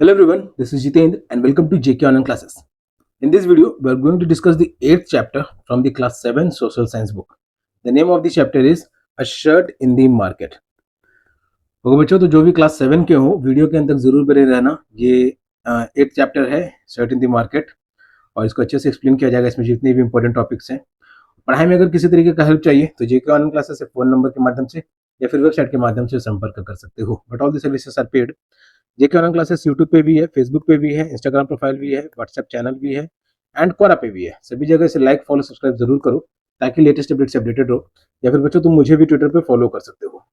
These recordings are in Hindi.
Hello everyone, this is Jitendra and welcome to JK Online Classes. In this video, we are going to discuss the 8th chapter from the class 7 social science book. The name of the chapter is A Shirt in the Market. तो बच्चों, तो जो भी क्लास 7 के हो वीडियो के अंदर जरूर बने रहना। ये 8th चैप्टर है शर्ट इन द मार्केट और इसको अच्छे से एक्सप्लेन किया जाएगा। इसमें जितने भी इंपॉर्टेंट टॉपिक्स हैं, पढ़ाई में अगर किसी तरीके का हेल्प चाहिए तो जेके ऑनलाइन क्लासेस से फोन नंबर के माध्यम से या फिर वेबसाइट के माध्यम से संपर्क कर सकते हो। But all the services are paid. JK online classes YouTube पे भी है, फेसबुक पे भी है, इंस्टाग्राम प्रोफाइल भी है, व्हाट्सएप चैनल भी है एंड क्वोरा पे भी है। सभी जगह से लाइक फॉलो सब्सक्राइब जरूर करो ताकि लेटेस्ट अपडेट से अपडेटेड रहो। या फिर बच्चों तुम मुझे भी ट्विटर पे फॉलो कर सकते हो।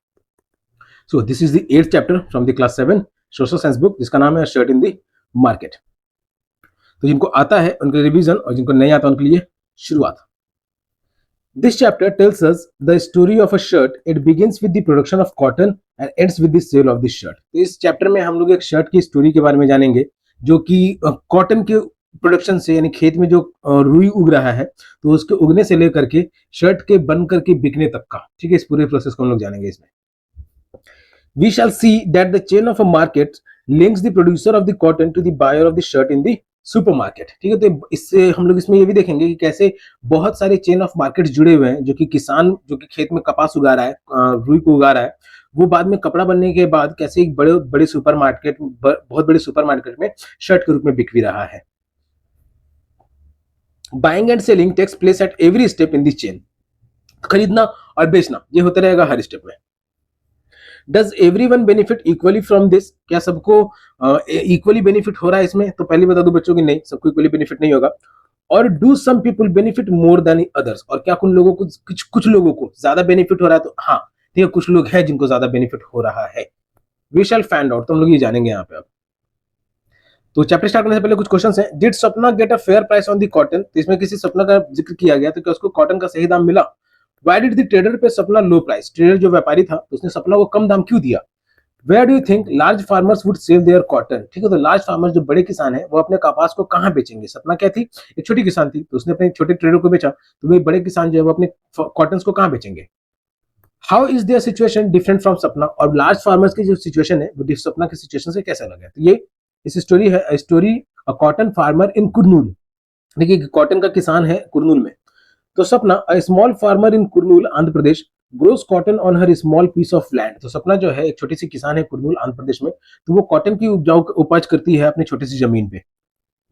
So this is the 8th chapter from the class 7 social science book जिसका नाम है शर्ट इन द मार्केट। तो जिनको आता है उनके रिवीजन और जिनको नहीं आता उनके लिए शुरुआत। This chapter tells us the story of a shirt. It begins with the production of cotton and ends with the sale of the shirt. तो इस चैप्टर में हम लोग एक शर्ट की स्टोरी के बारे में जानेंगे जो कि कॉटन के प्रोडक्शन से यानी खेत में जो रुई उग रहा है तो उसके उगने से लेकर के शर्ट के बन करके बिकने तक का, ठीक है, इस पूरे प्रोसेस को हम लोग जानेंगे इसमें। We shall see that the chain of a market links the producer of the cotton to the buyer of the shirt in the supermarket. ठीक है, तो इससे हम लोग इसमें ये भी देखेंगे कि कैसे बहुत सारे चेन ऑफ मार्केट जुड़े हुए हैं। जो कि किसान जो कि खेत में कपास उगा रहा है, रुई को उगा रहा है, वो बाद में कपड़ा बनने के बाद कैसे एक बड़े बड़े सुपरमार्केट, बहुत बड़े सुपरमार्केट में शर्ट के रूप में बिक भी रहा है। Buying and selling takes place at every step in the chain. खरीदना और बेचना ये होता रहेगा हर स्टेप में। Does everyone benefit equally from this? क्या सबको इक्वली बेनिफिट हो रहा है इसमें? तो पहले बता दूं बच्चों की नहीं, सबको इक्वली बेनिफिट नहीं होगा। और do some people benefit more than others? और क्या कुछ लोगों को कुछ लोगों को ज्यादा बेनिफिट हो रहा है? तो हाँ, ठीक है, कुछ लोग हैं जिनको ज्यादा बेनिफिट हो रहा है। We shall find out. तो हम लोग ये जानेंगे यहाँ पे अब। तो चैप्टर स्टार्ट करने से पहले कुछ क्वेश्चंस हैं। डिड सपना gate a fair price on the cotton? तो इसमें किसी सपना का जिक्र किया गया तो क्या उसको कॉटन का सही दाम मिला? Why did the trader पे सपना लो प्राइस? ट्रेडर जो व्यापारी था तो उसने सपना को कम दाम क्यों दिया? Where do you think large farmers would sell their cotton? ठीक है, तो लार्ज फार्मर्स जो बड़े किसान हैं वो अपने कपास को कहाँ बेचेंगे? सपना क्या थी? एक छोटी किसान थी तो उसने अपने छोटे ट्रेडर को बेचा, तो वही बड़े किसान जो है वो अपने कॉटन को कहाँ बेचेंगे? How is there situation different from सपना? और लार्ज फार्मर्स की जो सिचुएशन है वो सपना की सिचुएशन से कैसे अलग है? तो ये इस स्टोरी है story a cotton farmer in Kurnool. देखिए, कॉटन का किसान है कुरनूल में। तो Sapna a small farmer in Kurnool Andhra Pradesh grows cotton on her small piece of land. तो सपना जो है एक छोटी सी किसान है कुरनूल आंध्र प्रदेश में, तो वो कॉटन की उपजाऊ उपज करती है अपनी छोटी सी जमीन पे।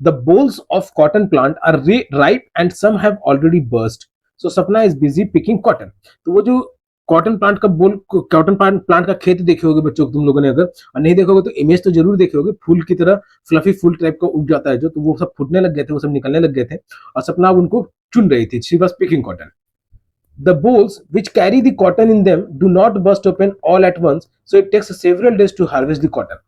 The bolls of cotton plant are ripe and some have already burst. So Sapna is busy picking cotton. तो वो जो कॉटन प्लांट का कॉटन प्लांट का खेत देखे होगे बच्चों तुम लोगों ने, अगर और नहीं देखोगे तो इमेज तो जरूर देखे होगे। फूल की तरह फ्लफी फूल टाइप का उग जाता है जो, तो वो सब फूटने लग गए थे, वो सब निकलने लग गए थे और सपना उनको चुन रही थी। She was picking cotton. The bolls which carry the cotton in them do not burst open all at once, so it takes several days to harvest the cotton.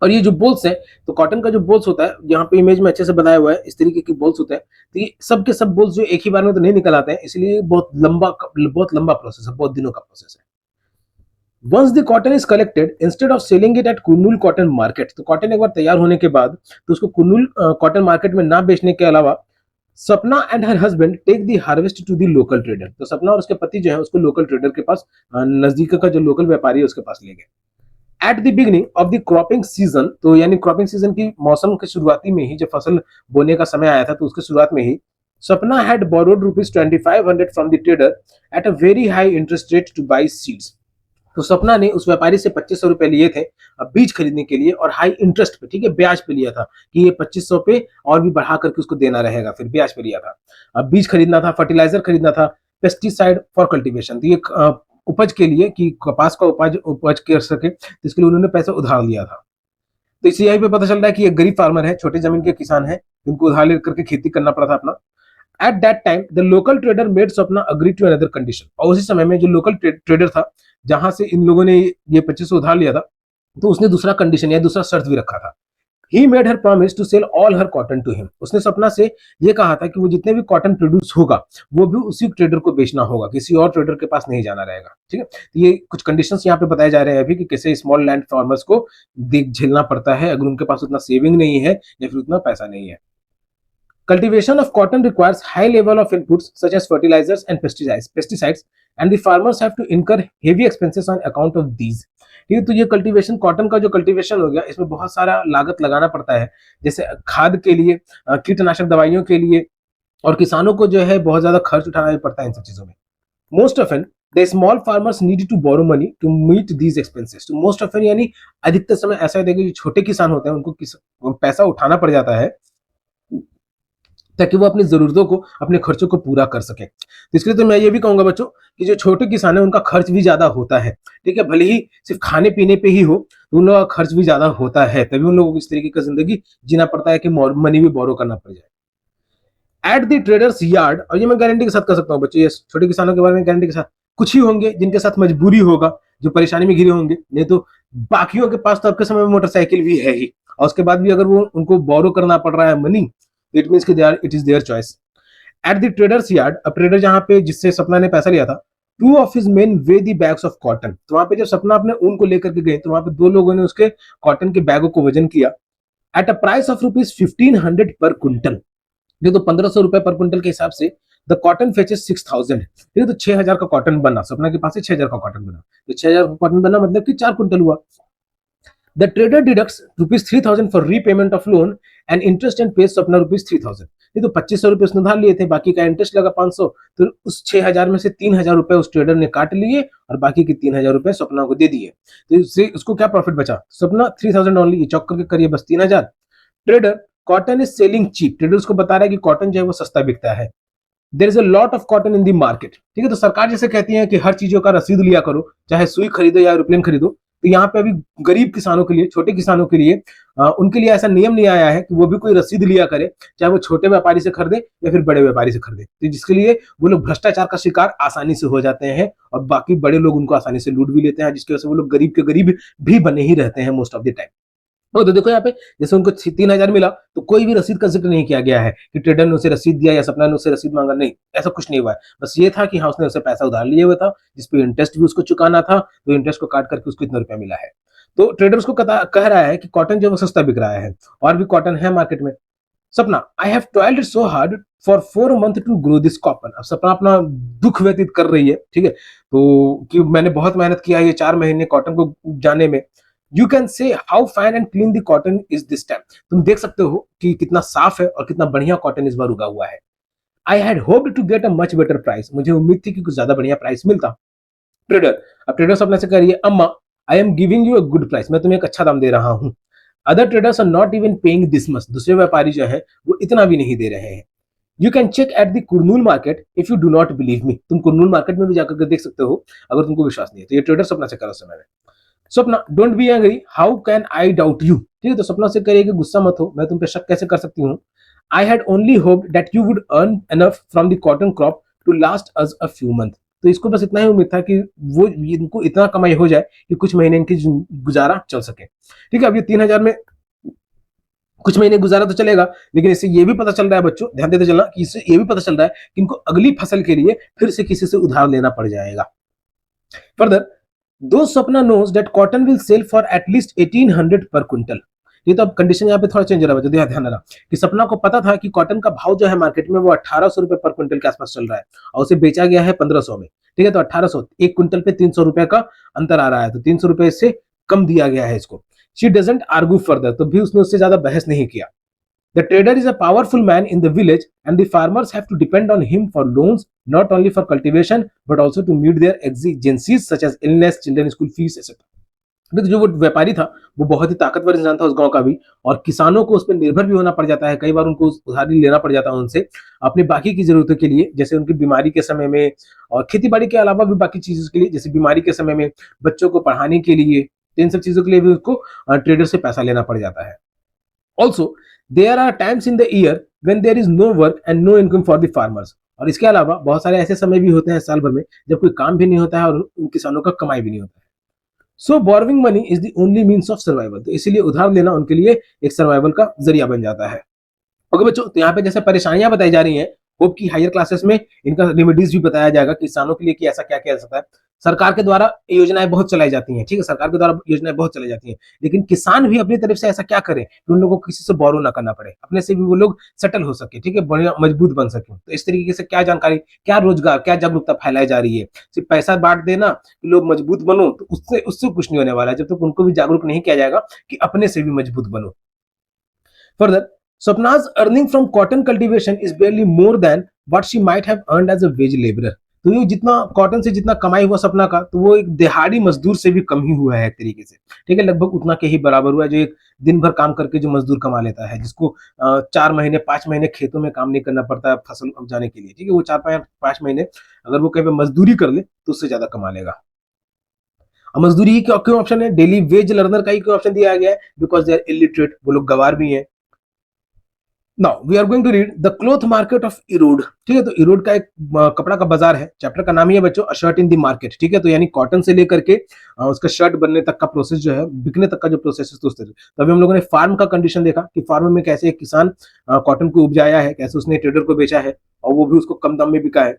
और ये जो बोल्स है, तो कॉटन का जो बोल्स होता है, यहाँ पे इमेज में अच्छे से बताया हुआ है, इस तरीके की बोल्स होते हैं। तो ये सब के सब बोल्स जो एक ही बार में तो नहीं निकल आते हैं, इसलिए बहुत लंबा प्रोसेस है, बहुत दिनों का प्रोसेस है। Once the cotton is collected instead of selling it at Kurnool cotton market, तो कॉटन एक बार तैयार होने के बाद तो उसको कुरनूल कॉटन मार्केट में ना बेचने के अलावा Sapna and her husband take the harvest to the local trader. तो सपना और उसके पति जो है उसको लोकल ट्रेडर के पास, नजदीक का जो लोकल व्यापारी है उसके पास ले गए। At the beginning of the cropping season, तो यानी क्रॉपिंग सीजन की मौसम की शुरुआती में ही, जब फसल बोने का समय आया था तो उसके शुरुआत में ही सपना had borrowed ₹2500 from the trader at a very high interest rate two by seeds. तो सपना ने उस व्यापारी से 2500 रुपए लिए थे बीज खरीदने के लिए, और हाई इंटरेस्ट पे, ठीक है, ब्याज पे लिया था कि ये 2500 पे और भी बढ़ा करके उसको देना रहेगा, फिर ब्याज पे लिया था। अब बीज खरीदना था, फर्टिलाइजर खरीदना था, पेस्टिसाइड फॉर कल्टीवेशन, तो ये उपज के लिए कि कपास का उपज कर सके, तो इसके लिए उन्होंने पैसा उधार लिया था। तो इसी यही पे पता चल रहा है कि एक गरीब फार्मर है, छोटी जमीन के किसान है, जिनको उधार लेकर के खेती करना पड़ा था अपना। At that time the local trader made सपना अग्री टू अनदर कंडीशन। और उसी समय में जो लोकल ट्रेडर था जहां से इन लोगों ने ये 2500 उधार लिया था, तो उसने दूसरा कंडीशन या दूसरा शर्त भी रखा था। He made her promise to sell all her cotton to him. उसने सपना से ये कहा था कि वो जितने भी कॉटन प्रोड्यूस होगा वो भी उसी ट्रेडर को बेचना होगा, किसी और ट्रेडर के पास नहीं जाना रहेगा। ठीक है, तो ये कुछ कंडीशंस यहाँ पे बताए जा रहे हैं अभी कि कैसे स्मॉल लैंड फार्मर्स को देख झेलना पड़ता है अगर उनके पास उतना सेविंग नहीं है या फिर उतना पैसा नहीं है। Cultivation of cotton requires high level of inputs such as fertilizers and pesticides, and the farmers have to incur heavy expenses on account of these. ठीक है। तो ये कल्टीवेशन, कॉटन का जो कल्टीवेशन हो गया, इसमें बहुत सारा लागत लगाना पड़ता है, जैसे खाद के लिए, कीटनाशक दवाइयों के लिए, और किसानों को जो है बहुत ज्यादा खर्च उठाना भी पड़ता है इन सब चीजों में। Most often the small farmers need to borrow money to meet these expenses. तो मोस्ट ऑफन यानी अधिकतर समय ऐसा होता है कि जो छोटे किसान होते हैं उनको पैसा उठाना पड़ जाता है ताकि वो अपनी जरूरतों को, अपने खर्चों को पूरा कर सके। तो इसके लिए तो मैं ये भी कहूंगा बच्चों कि जो छोटे किसान है उनका खर्च भी ज्यादा होता है, ठीक है। भले ही सिर्फ खाने पीने पे ही हो, तो उन लोगों का खर्च भी ज्यादा होता है, तभी उन लोगों को इस तरीके का जिंदगी जीना पड़ता है कि मनी भी बोरो करना पड़ जाए। एट द ट्रेडर्स यार्ड, और ये मैं गारंटी के साथ कर सकता हूँ बच्चों, ये छोटे किसानों के बारे में गारंटी के साथ, कुछ ही होंगे जिनके साथ मजबूरी होगा, जो परेशानी में घिरे होंगे, नहीं तो बाकियों के पास तो अब के समय में मोटरसाइकिल भी है ही, और उसके बाद भी अगर वो उनको बोरो करना पड़ रहा है money, it means it is their choice. At the traders yard, अब ट्रेडर जहां पे जिससे सपना ने पैसा लिया था, two of his main way the bags of cotton, तो वहां पे जब सपना अपने ऊन को लेकर के गए तो वहां पे दो लोगों ने उसके कॉटन के बैगों को वजन किया, एट अ प्राइस ऑफ ₹1500 पर क्विंटल। ये तो 1500 रुपए पर क्विंटल के हिसाब से द कॉटन फेचेस 6000, ये तो 6000 का कॉटन बना, सपना के पास से 6000 का कॉटन बना, तो 6000 का कॉटन बना मतलब कि 4 क्विंटल हुआ। The trader deducts ₹3000 for repayment of loan and interest and pays Sapna ₹3000। ये तो 2500 रुपए उसने उधार लिए थे, बाकी का इंटरेस्ट लगा 500, तो उस 6000 में से 3000 रुपए उस ट्रेडर ने काट लिए और बाकी के 3000 रुपए सपना को दे दिए। तो इससे उसको क्या प्रॉफिट बचा, सपना 3000 ओनली, चौक करके करिए बस 3000। Trader, cotton is selling cheap, trader उसको बता रहा है कि कॉटन जो है वो सस्ता बिकता है। There is a lot of cotton in the market, ठीक है। तो सरकार जैसे कहती है कि हर चीजों का रसीद लिया करो, चाहे सुई खरीदो या एरोप्लेन खरीदो, तो यहाँ पे अभी गरीब किसानों के लिए, छोटे किसानों के लिए, उनके लिए ऐसा नियम नहीं आया है कि वो भी कोई रसीद लिया करे, चाहे वो छोटे व्यापारी से खरीदे या फिर बड़े व्यापारी से खरीदे, तो जिसके लिए वो लोग भ्रष्टाचार का शिकार आसानी से हो जाते हैं और बाकी बड़े लोग उनको आसानी से लूट भी लेते हैं, जिसकी वजह से वो लोग गरीब के गरीब भी बने ही रहते हैं मोस्ट ऑफ द टाइम। तो देखो यहाँ पे जैसे उनको 3000 मिला तो कोई भी रसीद का जिक्र नहीं किया गया है कि ट्रेडर ने उसे रसीद दिया या सपना ने उसे रसीद मांगा, नहीं, ऐसा कुछ नहीं हुआ है। बस ये था कि हाँ उसने उसे पैसा उधार लिए हुआ था, जिसपे इंटरेस्ट भी उसको चुकाना था, तो इंटरेस्ट को काट करके उसको इतना रुपया मिला है। तो ट्रेडर उसको कह रहा है कि कॉटन जो है वो सस्ता बिक रहा है, और भी कॉटन है मार्केट में। Sapna, I have toiled so hard for 4 month to grow this cotton. अब सपना अपना दुख व्यतीत कर रही है, ठीक है, तो कि मैंने बहुत मेहनत किया है ये 4 महीने कॉटन को जाने में। You can say how fine and clean the cotton is this time, तुम देख सकते हो कि कितना साफ है और कितना बढ़िया कॉटन इस बार उगा हुआ है। I had hoped to get a much better price, मुझे उम्मीद थी कि कुछ ज्यादा बढ़िया प्राइस मिलता। ट्रेडर, अब ट्रेडर सपने से कह रही है, अम्मा I am giving you a good price, मैं तुम्हें एक अच्छा दाम दे रहा हूँ। Other traders are not even paying this much, दूसरे व्यापारी जो है वो इतना भी नहीं दे रहे हैं। You can check at the Kurnool market if you do not believe me, तुम कुरनूल मार्केट में भी जाकर के देख सकते हो अगर तुमको विश्वास नहीं है। तो ये ट्रेडर सपना से करो समय में। सपना, don't be angry, how can I doubt you, ठीक है। तो सपना से करेगी गुस्सा मत हो, मैं तुम पे शक कैसे कर सकती हूँ। I had only hoped that you would earn enough from the cotton crop to last us a few month, तो इसको बस इतना ही उम्मीद था कि वो इनको इतना कमाई हो जाए कि कुछ महीने इनकी गुजारा चल सके, ठीक है। अब ये 3000 में कुछ महीने गुजारा तो चलेगा, लेकिन इससे ये भी पता चल रहा है बच्चों, ध्यान देते चलना, कि इससे ये भी पता चल रहा है कि इनको अगली फसल के लिए फिर से किसी से उधार लेना पड़ जाएगा। Further, though Sapna knows that cotton will sell for at least 1800 per quintal. ये तो अब कंडीशन यहाँ पे थोड़ा चेंज हो रहा है, ध्यान देना कि सपना को पता था कि कॉटन का भाव जो है मार्केट में वो 1800 रुपए पर क्विंटल के आसपास चल रहा है और उसे बेचा गया है 1500 में, ठीक है। तो 1800, एक क्विंटल पे 300 रुपए का अंतर आ रहा है, तो 300 रुपए से कम दिया गया है इसको। शी डजंट आर्गू फर्दर, तो भी उसने उससे ज्यादा बहस नहीं किया। The trader is a powerful man in the village and the farmers have to depend on him for loans, not only for cultivation but also to meet their exigencies such as illness, children school fees, etc. तो जो वो व्यापारी था वो बहुत ही ताकतवर इंसान था उस गांव का भी, और किसानों को उस पर निर्भर भी होना पड़ जाता है, कई बार उनको उधारी लेना पड़ जाता है उनसे अपनी बाकी की जरूरतों के लिए, जैसे उनकी बीमारी के समय में, और खेती बाड़ी के अलावा भी बाकी चीजों के लिए, जैसे बीमारी के समय में, बच्चों को पढ़ाने के लिए, इन सब चीजों के लिए भी उसको ट्रेडर से पैसा लेना पड़ जाता है। Also, there are times in the year when there is no work and no income for the farmers. और इसके अलावा बहुत सारे ऐसे समय भी होते हैं साल भर में जब कोई काम भी नहीं होता है और उन किसानों का कमाई भी नहीं होता है। So borrowing money is the only means of survival, तो इसीलिए उधार लेना उनके लिए एक सर्वाइवल का जरिया बन जाता है। ओके बच्चों, तो यहाँ पे जैसे परेशानियां बताई जा रही हैं, होप कि हायर क्लासेस में इनका रेमेडीज भी बताया जाएगा किसानों के लिए कि ऐसा क्या किया जा सकता है। सरकार के द्वारा योजनाएं बहुत चलाई जाती हैं, ठीक है, सरकार के द्वारा योजनाएं बहुत चलाई जाती हैं, लेकिन किसान भी अपनी तरफ से ऐसा क्या करें कि उन लोगों को किसी से बोरो ना करना पड़े, अपने से भी वो लोग सेटल हो सके, ठीक है, बढ़िया मजबूत बन सके। तो इस तरीके से क्या जानकारी, क्या रोजगार, क्या जागरूकता फैलाई जा रही है। सिर्फ पैसा बांट देना कि लोग मजबूत बनो, तो उससे उससे कुछ नहीं होने वाला है जब तक उनको भी जागरूक नहीं किया जाएगा कि अपने से भी मजबूत बनो। Further, Swapna's earning from cotton cultivation is barely more than what she might have earned as a wage laborer. तो ये जितना कॉटन से जितना कमाई हुआ सपना का, तो वो एक दिहाड़ी मजदूर से भी कम ही हुआ है एक तरीके से, ठीक है, लगभग उतना के ही बराबर हुआ है जो एक दिन भर काम करके जो मजदूर कमा लेता है, जिसको 4 महीने 5 महीने खेतों में काम नहीं करना पड़ता है फसल उपजाने के लिए, ठीक है, वो 4 5 महीने अगर वो कहीं पे मजदूरी कर ले तो उससे ज्यादा कमा लेगा। अब मजदूरी ही क्यों क्यों ऑप्शन है, डेली वेज लर्नर का ही क्यों ऑप्शन दिया गया है, बिकॉज दे आर इलिटरेट, वो लोग गवार भी हैं। Now we are going to read the cloth market of Erode, ठीक है, तो इरोड का एक कपड़ा का बाजार है, चैप्टर का नाम ही है बच्चों अ शर्ट इन द मार्केट, ठीक है, तो यानी कॉटन से लेकर के उसका शर्ट बनने तक का प्रोसेस जो है, बिकने तक का जो प्रोसेस है, तो उस तरह। तो अभी हम लोगों ने फार्म का कंडीशन देखा कि फार्म में कैसे एक किसान कॉटन को उपजाया है, कैसे उसने ट्रेडर को बेचा है और वो भी उसको कम दाम में बिका है।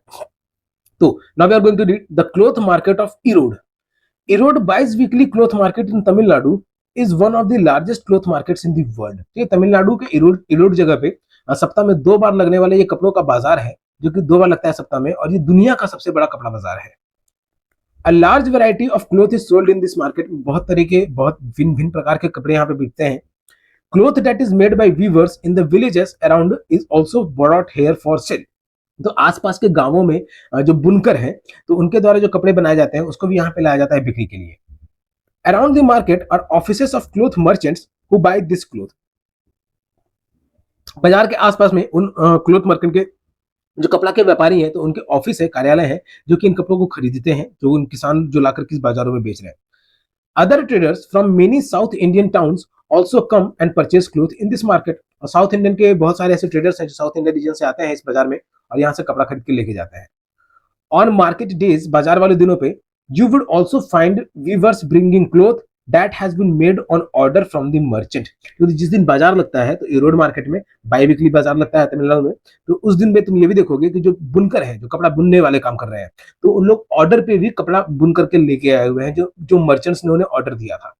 तो now we are going to read the cloth market of Erode. Erode bi-weekly cloth market in Tamil Nadu is one of the largest cloth markets in the world। ठीक है, तमिलनाडु के इरोड जगह पे सप्ताह में 2 बार लगने वाले ये कपड़ों का बाजार है, जो कि 2 बार लगता है सप्ताह में, और ये दुनिया का सबसे बड़ा कपड़ा बाजार है। A large variety of cloth is sold in this market। बहुत तरीके, बहुत भिन्न भिन्न प्रकार के कपड़े यहाँ पे बिकते हैं। Cloth that is made by weavers in the villages around is also brought here for sale। तो आसपास के गांवों में जो बुनकर हैं, तो उनके द्वारा जो कपड़े बनाए जाते हैं उसको भी यहाँ पे लाया जाता है बिक्री के लिए। Around the market are offices of cloth merchants who buy this cloth. बाजार के आसपास में उन क्लोथ मार्केट के जो कपड़ा के व्यापारी हैं, तो उनके ऑफिस है, कार्यालय है, जो कि इन कपड़ों को खरीदते हैं, जो उन किसान जो लाकर किस बाजारों में बेच रहे हैं। Other traders from many south Indian towns also come and purchase cloth in this market. और साउथ इंडियन के बहुत सारे ऐसे ट्रेडर्स हैं जो साउथ इंडियन रीजन से आते हैं इस बाजार में और यहाँ से कपड़ा खरीद के लेके जाते हैं। ऑन मार्केट डेज, बाजार वाले दिनों पे, you would also find weavers bringing cloth that has been made on order from the merchant. क्योंकि जिस दिन बाजार लगता है, तो इरोड मार्केट में बाई वीकली बाजार लगता है तमिलनाडु में, तो उस दिन में तुम ये भी देखोगे कि जो बुनकर है, जो कपड़ा बुनने वाले काम कर रहे हैं, तो उन लोग ऑर्डर पे भी कपड़ा बुन करके लेके आए हुए हैं, जो जो मर्चेंट्स ने उन्हें ऑर्डर दिया था।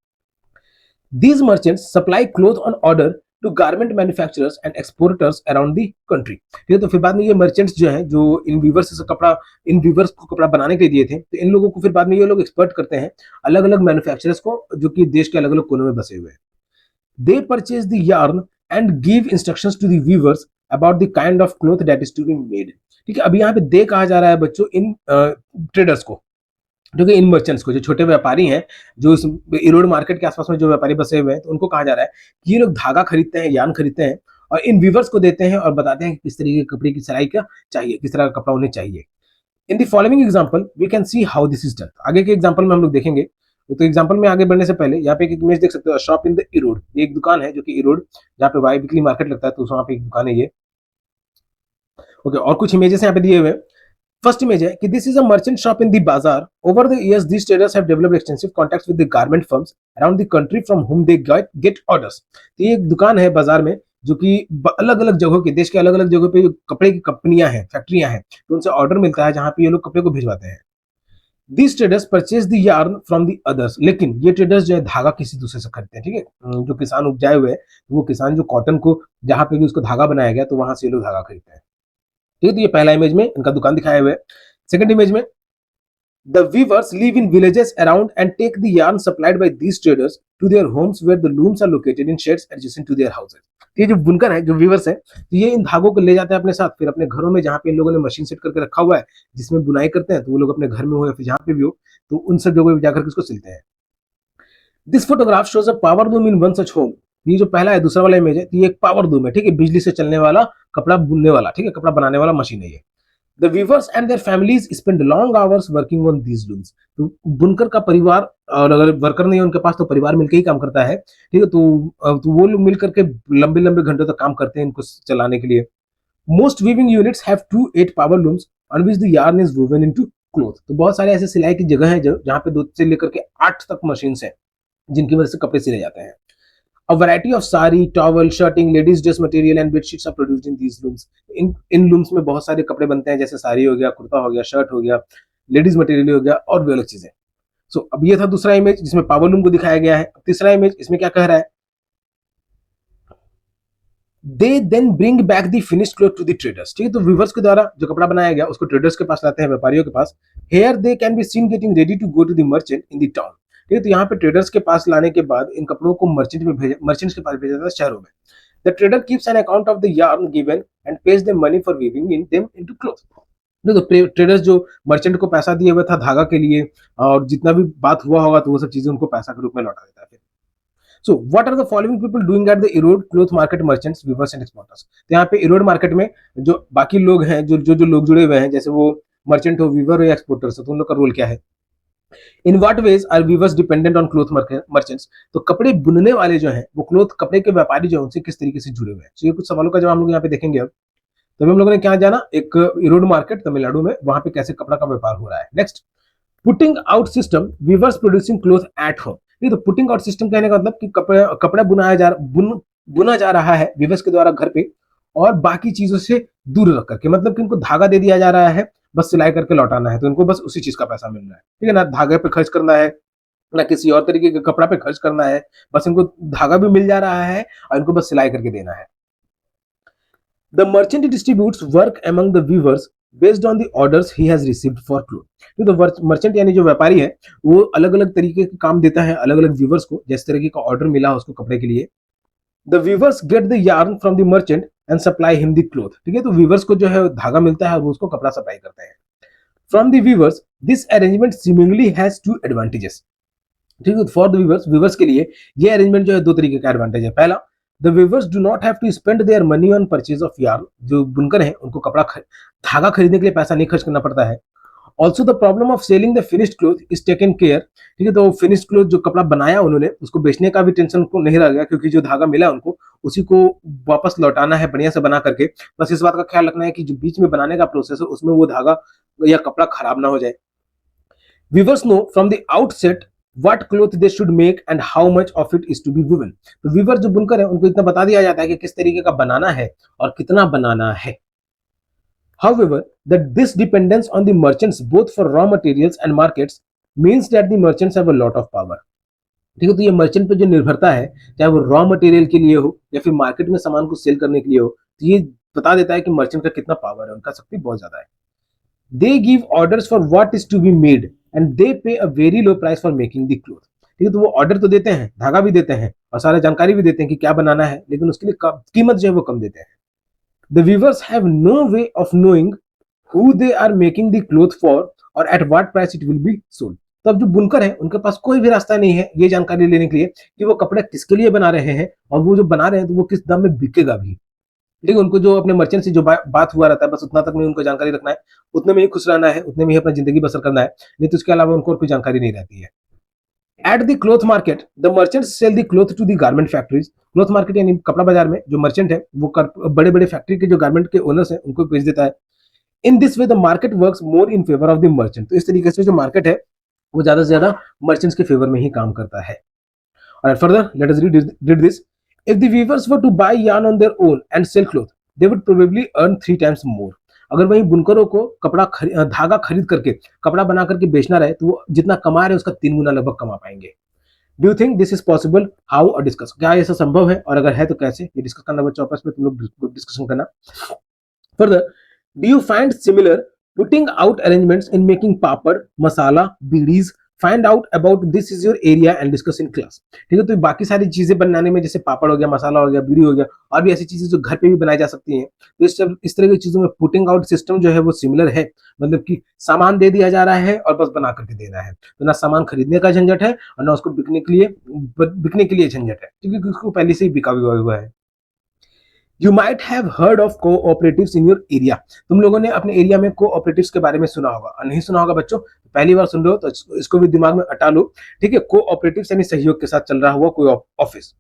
These merchants supply cloth on order to garment manufacturers and exporters around the country। ठीक है, तो फिर बाद में ये मर्चेंट्स जो है, जो इन वीवर्स से कपड़ा, इन वीवर्स को कपड़ा बनाने के लिए दिए थे, तो इन लोगों को फिर बाद में ये लोग एक्सपर्ट करते हैं अलग अलग मैन्युफैक्चरर्स को, जो कि देश के अलग अलग कोनों में बसे हुए हैं। They purchase the yarn and give instructions to the weavers about the kind of cloth that is to be made. ठीक है, अभी यहाँ पे दे कहा जा रहा है बच्चों इन ट्रेडर्स को, जो कि इन मर्चेंट्स को, जो छोटे व्यापारी हैं, जो इस इरोड मार्केट के आसपास में जो व्यापारी बसे हुए हैं, तो उनको कहा जा रहा है कि ये लोग धागा खरीदते हैं, यार्न खरीदते हैं और इन वीवर्स को देते हैं और बताते हैं कि किस तरीके के कपड़े की सिलाई क्या चाहिए, किस तरह का कपड़ा उन्हें चाहिए। In the following example we can see how this is done. आगे के एग्जांपल में हम लोग देखेंगे। तो एग्जांपल में आगे बढ़ने से पहले यहाँ पे एक इमेज देख सकते हो, शॉप इन द इरोड। ये एक दुकान है जो कि इरोड, जहाँ पे बाई वीकली मार्केट लगता है, तो वहाँ पे एक दुकान है ये। ओके, और कुछ इमेजेस यहाँ पे दिए हुए हैं। फर्स्ट इमेज है कि this is a merchant shop in the bazaar. Over the years these traders have developed extensive contacts with the garment firms around the country from whom they gate orders. तो ये एक दुकान है बाजार में, जो कि अलग अलग जगहों के, देश के अलग अलग जगहों पे कपड़े की कंपनियां हैं, फैक्ट्रियां हैं, तो उनसे ऑर्डर मिलता है, जहां पे ये लोग कपड़े को भिजवाते हैं। These traders purchase the yarn from the others. लेकिन ये ट्रेडर्स जो है धागा किसी दूसरे से खरीदते हैं, ठीक है, जो किसान उपजाए हुए हैं, वो किसान जो कॉटन को जहां पे भी उसको धागा बनाया गया, तो वहां से ये लोग धागा खरीदते हैं। ठीक है, तो ये पहला इमेज में इनका दुकान दिखाया हुआ है। सेकंड इमेज में the weavers live in villages around and take the yarn supplied by these traders to their homes where the looms are located in sheds adjacent to their houses। ये जो बुनकर है, जो वीवर्स है, तो ये इन धागों को ले जाते हैं अपने साथ, फिर अपने घरों में, जहाँ पे इन लोगों ने मशीन सेट करके रखा हुआ है जिसमें बुनाई करते हैं, तो वो लोग अपने घर में हो या फिर जहाँ पे भी हो, तो उन सब जगहों पे जाकर के उसको सिलते हैं। This photograph shows a power loom in one such home. ये जो पहला है, दूसरा वाला इमेज है, तो ये एक पावर लूम है, ठीक है, बिजली से चलने वाला कपड़ा बुनने वाला, ठीक है, कपड़ा बनाने वाला मशीन है ये। The weavers and their families spend long hours working on these looms। तो बुनकर का परिवार, और अगर वर्कर नहीं है उनके पास, तो परिवार मिलकर ही काम करता है, ठीक है, तो वो लोग मिलकर के लंबे लंबे घंटों तक काम करते हैं इनको चलाने के लिए। Most weaving units have 2 8 power looms on which the yarn is woven into cloth. तो बहुत सारे ऐसे सिलाई की जगह है जहाँ पे 2 से लेकर के 8 तक मशीन है, जिनकी वजह से कपड़े सिले जाते हैं। A variety of sari, towel, shirting, ladies dress material and bed sheets are produced in these looms. In looms में बहुत सारे कपड़े बनते हैं, जैसे साड़ी हो गया, कुर्ता हो गया, शर्ट हो गया, लेडीज मटेरियल हो गया और भी अलग चीजें. सो अब ये था दूसरा इमेज जिसमें पावर लूम को दिखाया गया है. तीसरा इमेज इसमें क्या कह रहा है, they then bring back the finished cloth to the traders. ठीक है, तो वीवर्स के द्वारा जो कपड़ा बनाया गया उसको ट्रेडर्स के पास लाते हैं, व्यापारियों के पास. Here they can be seen getting ready to go to the merchant in the town. ठीक है, तो यहाँ पे ट्रेडर्स के पास लाने के बाद इन कपड़ों को मर्चेंट्स के पास भेजा जाता है शहरों में. The trader keeps an account of the yarn given and page them money for weaving in them into cloth. तो ट्रेडर्स जो मर्चेंट को पैसा दिए हुआ था धागा के लिए, और जितना भी बात हुआ होगा तो वो सब चीजें उनको पैसा के रूप में लौटा देता है. So, what are the following people doing at the Erode cloth market merchants, weavers and exporters? तो यहाँ पे इरोड मार्केट में जो बाकी लोग हैं, जो लोग जुड़े हुए हैं, जैसे वो मर्चेंट हो, वीवर हो या एक्सपोर्टर्स हो, तो उन लोग का रोल क्या है? In what ways are weavers dependent on cloth merchants? तो कपड़े बुनने वाले जो हैं वो क्लोथ कपड़े के व्यापारी जो है उनसे किस तरीके से जुड़े हुए हैं. तो ये कुछ सवालों का जवाब हम लोग यहाँ पे देखेंगे. अब तो हम लोगों ने क्या जाना, एक इरोड मार्केट तमिलनाडु में, वहां पे कैसे कपड़ा का व्यापार हो रहा है. Next, putting out system, weavers producing cloth at home. ये तो पुटिंग आउट सिस्टम कहने का मतलब कि कपड़ा बुना जा रहा है वीवर्स के द्वारा घर पे, और बाकी चीजों से दूर रख करके, मतलब कि उनको धागा दे दिया जा रहा है, बस सिलाई करके लौटाना है, तो इनको बस उसी चीज का पैसा मिल रहा है. ठीक है ना, धागे पे खर्च करना है ना किसी और तरीके के कपड़ा पे खर्च करना है, बस इनको धागा भी मिल जा रहा है और इनको बस सिलाई करके देना है. The merchant distributes work among the weavers based on the orders he has received for cloth. तो मर्चेंट यानी जो व्यापारी है वो अलग अलग तरीके के काम देता है अलग अलग वीवर्स को, जिस तरीके का ऑर्डर मिला उसको कपड़े के लिए. The weavers get the yarn from the merchant and supply him the cloth. ठीक है, तो वीवर्स को जो है धागा मिलता है और वो उसको कपड़ा सप्लाई करते हैं. From the weavers, this arrangement seemingly has two advantages. ठीक है, फॉर द वीवर्स के लिए ये अरेंजमेंट जो है दो तरीके का एडवांटेज है. पहला, the weavers do not have to spend their money on purchase of yarn. जो बुनकर हैं उनको धागा खरीदने के लिए पैसा नहीं खर्च करना पड़ता है. Also the problem of selling the finished cloth is taken care. ठीक है, तो फिनिश्ड क्लोथ जो कपड़ा बनाया उन्होंने उसको बेचने का भी टेंशन उनको नहीं रह गया, क्योंकि जो धागा मिला उनको उसी को वापस लौटाना है बढ़िया से बना करके. बस इस बात का ख्याल रखना है कि जो बीच में बनाने का प्रोसेस है उसमें वो धागा या कपड़ा खराब ना हो जाए. Weavers know from the outset what cloth they should make and how much of it is to be woven. तो वीवर जो बुनकर है उनको इतना बता दिया जाता है कि किस तरीके का बनाना है और कितना बनाना है. However, that this dependence on the merchants both for raw materials and markets means that the merchants have a lot of power. ठीक है, तो ये मर्चेंट पे जो निर्भरता है, चाहे वो रॉ मटेरियल के लिए हो या फिर मार्केट में सामान को सेल करने के लिए हो, तो ये बता देता है कि मर्चेंट का कितना पावर है, उनका शक्ति बहुत ज्यादा है. They give orders for what is to be made and they pay a very low price for making the cloth. ठीक है, तो वो ऑर्डर तो देते हैं, धागा भी देते हैं और सारा जानकारी भी देते हैं कि क्या बनाना है, लेकिन उसके लिए कीमत जो है वो कम देते हैं. The weavers have no way of knowing who they are making the cloth for or at what price it will be sold. तो अब जो बुनकर है उनके पास कोई भी रास्ता नहीं है ये जानकारी लेने के लिए कि वो कपड़ा किसके लिए बना रहे हैं और वो जो बना रहे हैं तो वो किस दाम में बिकेगा भी. ठीक है, उनको जो अपने मर्चेंट से जो बात हुआ रहता है बस उतना तक में उनको जानकारी रखना है, उतने में ही खुश रहना है, उतने में ही अपना जिंदगी बसर करना है, नहीं तो उसके अलावा उनको और कोई जानकारी नहीं रहती है. At the cloth market the merchants sell the cloth to the garment factories. Cloth market यानी कपड़ा बाजार में जो मर्चेंट है वो बड़े बड़े फैक्ट्री के जो गारमेंट के ओनर्स हैं उनको बेच देता है. In this way the market works more in favour of the merchant. तो इस तरीके से जो मार्केट है वो ज्यादा से ज्यादा मर्चेंट्स के फेवर में ही काम करता है. और further let us read this. If the weavers were to buy yarn on their own and sell cloth, they would probably earn 3 times more. अगर वही बुनकरों को धागा खरीद करके कपड़ा बना करके बेचना रहे तो वो जितना कमा रहे उसका 3 गुना लगभग कमा पाएंगे. Do you think this is possible? How और डिस्कस. क्या ऐसा संभव है और अगर है तो कैसे, ये डिस्कस करना बच्चों आपस में तुम लोग डिस्कशन करना. Further, do you find similar putting out arrangements in making papad, masala, bidis? Find out about this is your area and discuss in class. ठीक है, तो बाकी सारी चीजें बनाने में जैसे पापड़ हो गया, मसाला हो गया, बीड़ी हो गया और भी ऐसी चीजें जो घर पे भी बनाई जा सकती हैं, तो इस तरह की चीजों में पुटिंग आउट सिस्टम जो है वो सिमिलर है. मतलब कि सामान दे दिया जा रहा है और बस बना करके देना है, तो ना सामान खरीदने का झंझट है और ना उसको बिकने के लिए झंझट है, क्योंकि उसको पहले से ही बिका हुआ है. You might have heard of cooperatives in your area. तुम लोगों ने अपने एरिया में कोऑपरेटिव्स के बारे में सुना होगा, और नहीं सुना होगा बच्चों पहली बार सुन रहे हो तो इसको भी दिमाग में अटा लो. ठीक है, कोऑपरेटिव्स यानी सहयोग के साथ चल रहा हुआ कोई office.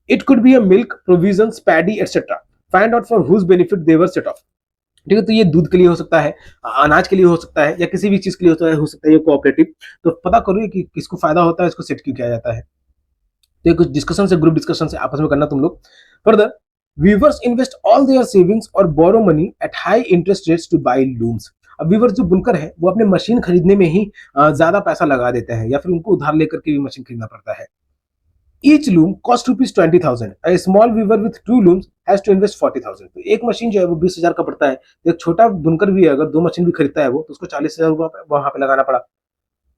It could be a milk, provisions, paddy etcetera. Find out for whose benefit they were set off. ठीक है, तो ये दूध के लिए हो सकता है, अनाज के लिए हो सकता है, या किसी भी चीज के लिए हो सकता है ये कोऑपरेटिव. तो पता करो कि किसको फायदा होता है, इसको सेट क्यों किया जाता है. तो ये कुछ डिस्कशन से, ग्रुप डिस्कशन से आपस में करना तुम लोग। Further, weavers invest all their savings और borrow money at high interest rates to buy looms. अब वीवर्स जो बुनकर है वो अपने मशीन खरीदने में ही ज्यादा पैसा लगा देते हैं, या फिर उनको उधार लेकर के भी मशीन खरीदना पड़ता है। Each loom cost rupees 20,000। A small weaver with 2 looms has to invest 40,000। तो एक मशीन जो है वो 20,000 का पड़ता है। तो एक छोटा बुनकर भी है, अगर 2 मशीन भी खरीदता है वो, तो उसको 40,000 रुपये वहां पे लगाना पड़ा।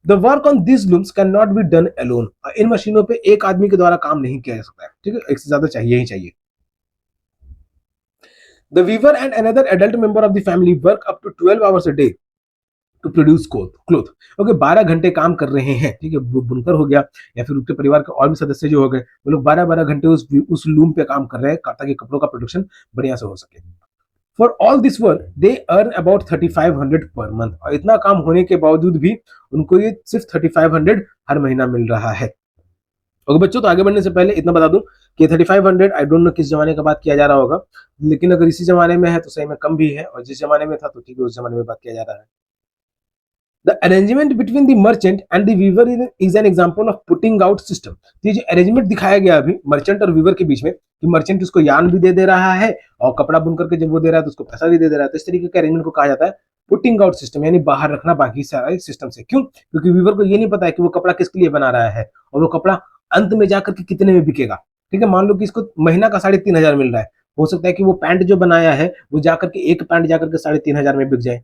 The work on this looms can not be done alone. इन मशीनों पे एक आदमी के द्वारा काम नहीं किया जा सकता है, ठीक है, एक से ज्यादा चाहिए ही चाहिए। The weaver and another adult member of the family work up to 12 hours a day to produce cloth. Okay, 12 घंटे काम कर रहे हैं, ठीक है, वो बुनकर हो गया या फिर उसके परिवार के और भी सदस्य जो हो गए, वो लोग 12-12 घंटे उस लूम पे काम कर रहे हैं ताकि कपड़ों का प्रोडक्शन बढ़िया से हो सके। For all this work they earn about 3500 per month. और इतना काम होने के बावजूद भी उनको ये सिर्फ 3500 हर महीना मिल रहा है। ओके बच्चों, तो आगे बढ़ने से पहले इतना बता दूं कि 3500 आई डोंट नो किस जमाने का बात किया जा रहा होगा, लेकिन अगर इसी जमाने में है तो सही में कम भी है, और जिस जमाने में था तो ठीक है, उस जमाने में बात किया जा रहा है। The arrangement between the merchant and the weaver is an example of putting out system। तो ये जो अरेंजमेंट दिखाया गया अभी मर्चेंट और वीवर के बीच में, कि मर्चेंट उसको यार्न भी दे रहा है और कपड़ा बुन करके जब वो दे रहा है तो उसको पैसा भी दे रहा है, तो इस तरीके के अरेंजमेंट को कहा जाता है पुटिंग आउट सिस्टम, यानी बाहर रखना बाकी सारे सिस्टम से। क्यों? क्योंकि वीवर को ये नहीं पता है कि वो कपड़ा किसके लिए बना रहा है और वो कपड़ा अंत में जाकर के कितने में बिकेगा। ठीक है, मान लो कि इसको महीना का 3,500 मिल रहा है, हो सकता है कि वो पैंट जो बनाया है वो जाकर के एक पैंट जाकर के 3,500 में बिक जाए।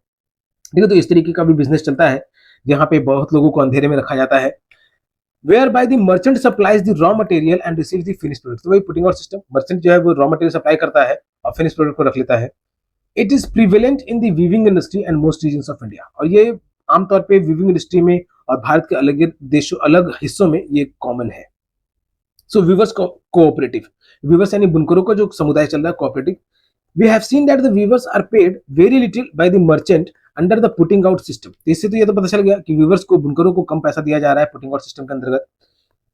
ठीक है, तो इस तरीके का भी बिजनेस चलता है जहां पे बहुत लोगों को अंधेरे में रखा जाता है। Whereby the merchant supplies the raw material and receive the finish product. तो वही पुटिंग आउट सिस्टम, मर्चेंट जो है वो रॉ मटेरियल सप्लाई करता है और फिनिश प्रोडक्ट को रख लेता है। It is prevalent in the weaving industry and most regions of India. और ये आमतौर पे वीविंग इंडस्ट्री में और भारत के अलग देशों, अलग हिस्सों में ये कॉमन है। सो वीवर्स कोऑपरेटिव, वीवर्स यानी बुनकरों का जो समुदाय चल रहा है, cooperative. We have seen that the weavers are paid very little by the merchant under the putting out system। तो इससे तो ये तो पता चल गया कि वीवर्स को, बुनकरों को कम पैसा दिया जा रहा है पुटिंग आउट सिस्टम के अंतर्गत।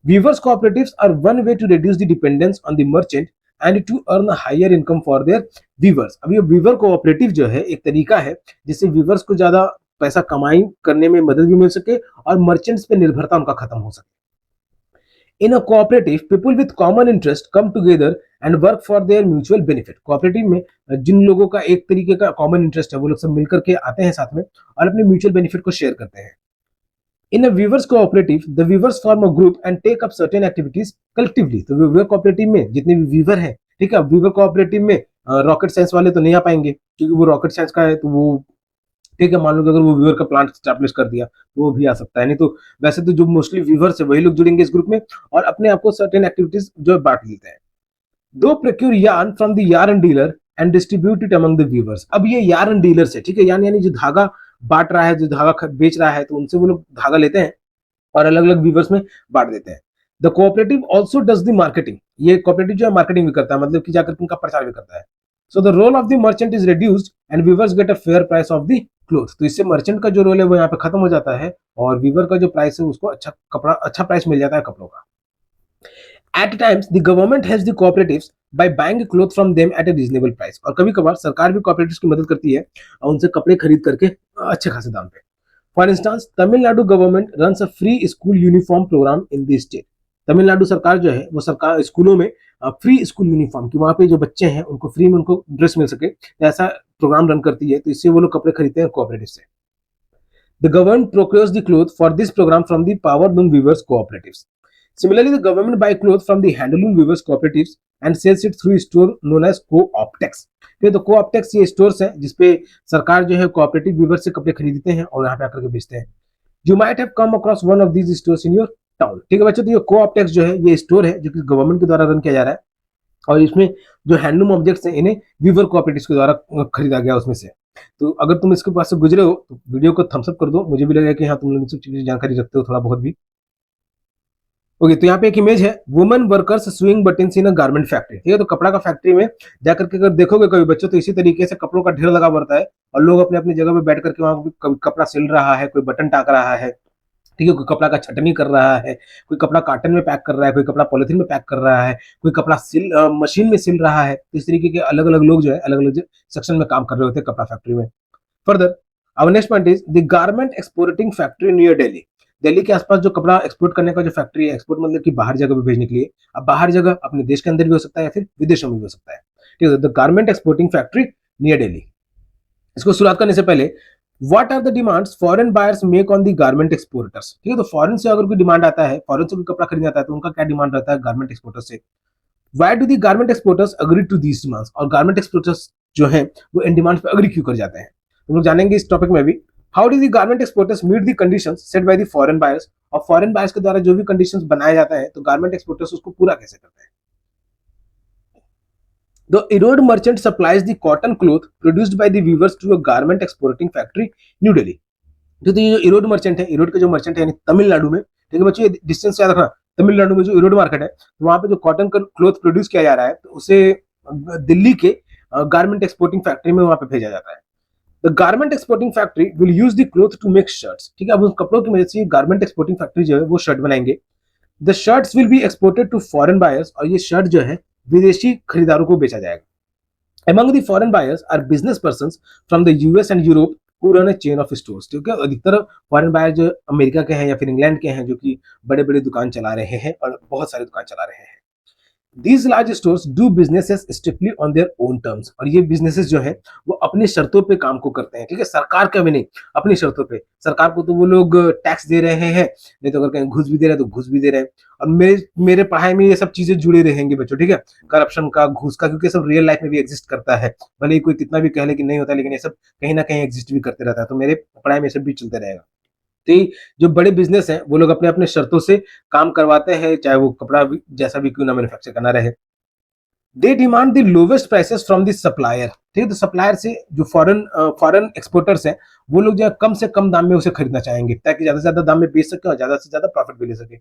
Weavers cooperatives are one way to reduce the dependence on the merchant and to earn a higher income for their weavers। अब ये वीवर कोऑपरेटिव जो है एक तरीका है जिससे वीवर्स को ज्यादा पैसा कमाई करने में मदद भी मिल सके और मर्चेंट्स पे निर्भरता उनका खत्म हो सके। In a cooperative, people with common interest come together and work for their mutual benefit। Cooperative में जिन लोगों का एक तरीके का कॉमन इंटरेस्ट है वो लोग सब मिलकर के आते हैं साथ में और अपने म्यूचुअल बेनिफिट को शेयर करते हैं। In a weavers cooperative, the weavers form a group and take up certain activities collectively। तो वीवर कोऑपरेटिव में जितने भी वीवर हैं, ठीक है, वीवर कोऑपरेटिव में रॉकेट साइंस वाले तो नहीं आ पाएंगे क्योंकि वो रॉकेट साइंस का है, तो वो ठीक है, मान लो कि अगर वो वीवर का प्लांट स्टैब्लिश कर दिया तो वो भी आ सकता है। नहीं तो वैसे तो जो मोस्टली वीवर्स है वही लोग जुड़ेंगे इस ग्रुप में और अपने आप को सर्टेन एक्टिविटीज जो बांट लेते हैं। दो procure yarn from the yarn dealer and distribute it among the weavers. अब ये यार्न डीलर्स है, ठीक है, यानी जो धागा बांट रहा है, जो धागा बेच रहा है, तो उनसे वो लोग धागा लेते हैं और अलग अलग वीवर्स में बांट देते हैं। The cooperative also does the marketing. ये कोऑपरेटिव जो है मार्केटिंग भी करता है, मतलब कि जाकर उनका प्रचार भी करता है। So the role of the merchant is reduced and weavers get a fair price of the cloth. तो इससे मर्चेंट का जो रोल है वो यहाँ पे खत्म हो जाता है और वीवर का जो प्राइस है उसको अच्छा प्राइस मिल जाता है कपड़ों का। At times, the government helps the cooperatives by buying clothes from them at a reasonable price। और कभी कभार सरकार भी cooperatives की मदद करती है और उनसे कपड़े खरीद करके अच्छे खासे दाम पे। For instance, Tamil Nadu government runs a free school uniform programme in the state. Tamil Nadu सरकार जो है वो सरकार स्कूलों में फ्री स्कूल यूनिफॉर्म, कि वहाँ पे जो बच्चे हैं उनको फ्री में उनको ड्रेस मिल सके, ऐसा प्रोग्राम रन करती है, तो इससे वो लोग कपड़े खरीदते हैं कोऑपरेटिव से। The government procures the cloth for this program from the power loom weavers cooperatives। Similarly, the government buy clothes from the handloom weavers cooperatives and sells it through a store known as co-optex। तो co-optex ये स्टोर्स है जिसपे सरकार जो है कोऑपरेटिव वीवर से कपड़े खरीदते हैं और यहाँ पे आकर के बेचते हैं। You might have come across one of these stores in your town। ठीक है बच्चों, तो ये co-optex जो है ये स्टोर है जो कि गवर्नमेंट के द्वारा रन किया जा रहा है और इसमें जो हैंडलूम ऑब्जेक्ट्स हैं इन्हें वीवर कोऑपरेटिव्स के द्वारा खरीदा गया उसमें से। तो अगर तुम इसके पास से गुजरे हो तो वीडियो को थम्स अप कर दो, मुझे भी लगेगा कि हाँ तुम लोग इन सब चीजें जानकारी रखते हो थोड़ा बहुत भी। ओके, तो यहाँ पे एक इमेज है वुमेन वर्कर्स स्विंग बटन्स इन अ गारमेंट फैक्ट्री। ठीक है, तो कपड़ा का फैक्ट्री में जाकर के अगर देखोगे कभी बच्चों तो इसी तरीके से कपड़ों का ढेर लगा रहता है और लोग अपने अपनी जगह पे बैठ करके वहां कपड़ा सिल रहा है, कोई बटन टाक रहा है, ठीक है, कोई कपड़ा का छटनी कर रहा है, कोई कपड़ा कार्टन में पैक कर रहा है, कोई कपड़ा पॉलिथीन में पैक कर रहा है, कोई कपड़ा मशीन में सिल रहा है। तो इस तरीके के अलग अलग लोग जो है अलग अलग सेक्शन में काम कर रहे होते हैं कपड़ा फैक्ट्री में। Further, our next point is the garment exporting factory near Delhi। Delhi के आसपास जो कपड़ा एक्सपोर्ट करने का जो फैक्ट्री है, एक्सपोर्ट मतलब कि बाहर जगह पे भेजने के लिए, अब बाहर जगह अपने देश के अंदर भी हो सकता है या फिर विदेशों में भी हो सकता है, ठीक है। The garment exporting factory near Delhi. इसको शुरुआत करने से पहले what are the demands foreign buyers make on the garment exporters, ठीक है। तो फॉरेन से अगर कोई डिमांड आता है, फॉरेन से कोई कपड़ा खरीदना आता है, तो उनका क्या डिमांड रहता है गारमेंट एक्सपोर्टर्स से। Why do the garment exporters agree to these demands, और गारमेंट एक्सपोर्टर्स जो है वो इन डिमांड्स पे अग्री क्यों कर जाते हैं, हम लोग जानेंगे इस टॉपिक में भी। How do the garment exporters meet the conditions set by the foreign buyers, और फॉरेन बायर्स के द्वारा जो भी कंडीशंस बनाया जाता है तो गारमेंट एक्सपोर्टर्स उसको पूरा कैसे करते हैं। The Erode merchant supplies the cotton cloth produced by the weavers to a garment exporting factory, New Delhi। जो तो ये जो इरोड मर्चेंट है, इरोड के जो मर्चेंट है यानी तमिलनाडु में, ठीक है बच्चों, ये डिस्टेंस याद रखना, तमिलनाडु में जो इरोड मार्केट है, तो वहां पे जो कॉटन का क्लोथ प्रोड्यूस किया जा रहा है, तो उसे दिल्ली के गारमेंट एक्सपोर्टिंग फैक्ट्री में वहां पे भेजा जाता है। The garment exporting factory will use the cloth to make shirts, ठीक है। अब उन कपड़ों की मदद से गारमेंट एक्सपोर्टिंग फैक्ट्री जो है वो शर्ट बनाएंगे। The shirts will be exported to foreign buyers, और ये शर्ट जो है विदेशी खरीदारों को बेचा जाएगा। Among the foreign buyers are business persons from the US and Europe who run a chain of stores, ठीक है। अधिकतर फॉरेन बायर जो अमेरिका के हैं या फिर इंग्लैंड के हैं, जो कि बड़े बड़े दुकान चला रहे हैं और बहुत सारे दुकान चला रहे हैं। These large stores do businesses strictly on their own terms, और ये बिजनेसेस जो है वो अपनी शर्तों पे काम को करते हैं, ठीक है। सरकार का भी नहीं, अपनी शर्तों पे। सरकार को तो वो लोग टैक्स दे रहे हैं, नहीं तो अगर कहीं घुस भी दे रहे हैं तो घुस भी दे रहे हैं। और मेरे पढ़ाई में ये सब चीजें जुड़े रहेंगे बच्चों, ठीक है। करप्शन का, घूस का, क्योंकि सब रियल लाइफ में भी एग्जिस्ट करता है, भले ही कोई कितना भी कह ले कि नहीं होता, लेकिन ये सब कहीं ना कहीं एग्जिस्ट भी करते रहता है। तो मेरे पढ़ाई में ये सब भी चलते रहेगा। तो जो बड़े बिजनेस हैं वो लोग अपने अपने शर्तों से काम करवाते हैं, चाहे वो कपड़ा भी जैसा भी क्यों ना मैन्युफैक्चर करना रहे। They demand the lowest prices from the supplier, ठीक है। तो सप्लायर से जो फॉरेन एक्सपोर्टर्स हैं वो लोग जो है कम से कम दाम में उसे खरीदना चाहेंगे, ताकि ज्यादा से ज्यादा दाम में बेच सके और ज्यादा से ज्यादा प्रॉफिट भी ले सके।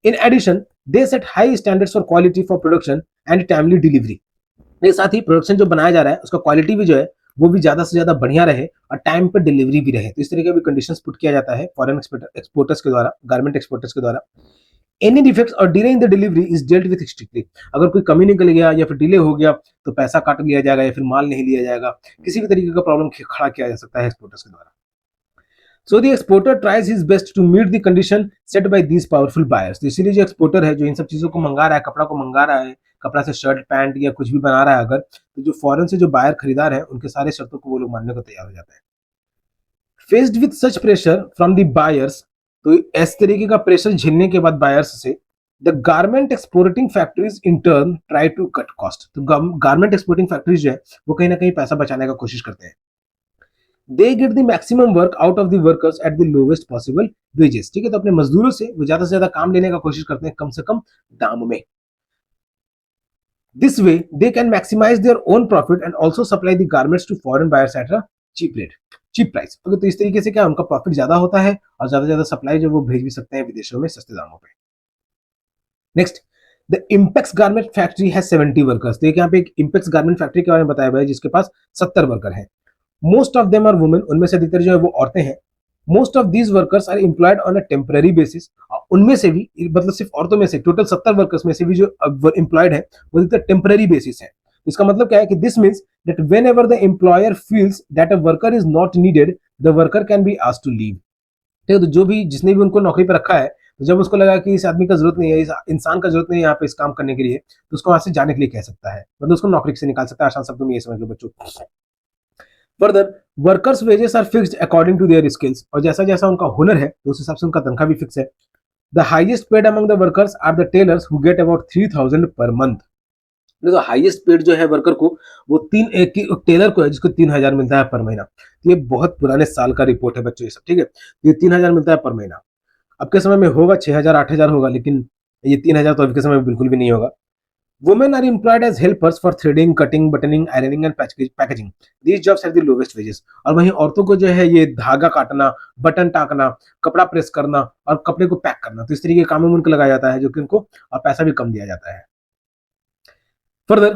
In addition they set high standards for quality for production and timely delivery. इसके साथ ही प्रोडक्शन जो बनाया जा रहा है उसका क्वालिटी भी जो है वो भी ज्यादा से ज्यादा बढ़िया रहे और टाइम पर डिलीवरी भी रहे। तो इस तरह के भी कंडीशंस पुट किया जाता है फॉरेन एक्सपोर्टर्स के द्वारा, गारमेंट एक्सपोर्टर्स के द्वारा। एनी डिफेक्ट्स और delay in the delivery is dealt with strictly, अगर कोई कमी निकल गया या फिर डिले हो गया तो पैसा काट लिया जाएगा या फिर माल नहीं लिया जाएगा। किसी भी तरीके का प्रॉब्लम खड़ा किया जा सकता है एक्सपोर्टर्स के द्वारा। So the exporter tries his best to meet the condition set by these powerful buyers. तो इसीलिए जो एक्सपोर्टर है, जो इन सब चीजों को मंगा रहा है, कपड़ा को मंगा रहा है, कपड़ा से शर्ट पैंट या कुछ भी बना रहा है अगर, तो जो फॉरेन से जो बायर खरीदार है उनके सारे शर्तों को वो लोग मानने को तैयार हो जाते हैं। Faced with such pressure from the buyers, तो इस तरीके का प्रेशर झेलने के बाद बायर्स से, the garment exporting factories in turn try to cut cost. तो गारमेंट एक्सपोर्टिंग फैक्ट्रीज जो है वो कहीं ना कहीं पैसा बचाने का कोशिश करते हैं। They get the maximum work out of the workers at the lowest possible wages, ठीक है। तो अपने मजदूरों से वो ज्यादा से ज्यादा काम लेने का कोशिश करते हैं कम से कम दाम में। This way they can maximise their own profit and also supply the garments to foreign buyers at a cheap rate, cheap price. तो इस तरीके से क्या उनका प्रॉफिट ज्यादा होता है और ज्यादा से ज्यादा सप्लाई जो वो भेज भी सकते हैं विदेशों में सस्ते दामों पे। Next, the Impex garment factory has 70 workers. देखिए यहाँ पे एक इम्पेक्स गारमेंट फैक्ट्री के बारे में बताया गया है जिसके पास 70 वर्कर हैं। Most of them are women, उनमें से अधिकतर जो है वो औरतें हैं। Most of these workers are employed on a temporary basis, उनमें से भी मतलब सिर्फ औरतों में से टोटल 70 वर्कर्स में से भी जो एम्प्लॉयड है वो अधिकतर टेम्पररी बेसिस है। इसका मतलब क्या है कि this means that whenever the employer feels that a worker is not needed the worker can be asked to leave, ठीक है। तो जो भी जिसने भी उनको नौकरी पर रखा है, तो जब उसको लगा कि इस आदमी का जरूरत नहीं है, इस इंसान का जरूरत नहीं है यहाँ पे इस काम करने के लिए, तो उसको वहां से जाने के लिए कह सकता है, मतलब उसको नौकरी से निकाल सकता है। आसान शब्दों में ये समझ लो बच्चों। Further, workers wages are fixed according to their skills, और जैसा जैसा उनका हुनर है तो उस हिसाब से उनका तनख्वाह भी फिक्स है। The highest paid among the workers are the tailors who get about 3000 per month. तो हाईएस्ट पेड जो है वर्कर को वो टेलर को है जिसको 3000 मिलता है पर महीना। तो ये बहुत पुराने साल का रिपोर्ट है बच्चों ये सब, ठीक है। ये 3000 मिलता है पर महीना। अब के समय में होगा 6000 8000 होगा, लेकिन ये 3000 तो अभी के समय में बिल्कुल भी नहीं होगा। Women are employed as helpers for threading, cutting, buttoning, ironing and packaging. These jobs have the lowest wages. और वहीं औरतों को जो है ये धागा काटना, बटन टाकना, कपड़ा प्रेस करना और कपड़े को पैक करना, तो इस तरीके के कामों में उनको लगाया जाता है जो कि उनको और पैसा भी कम दिया जाता है। Further,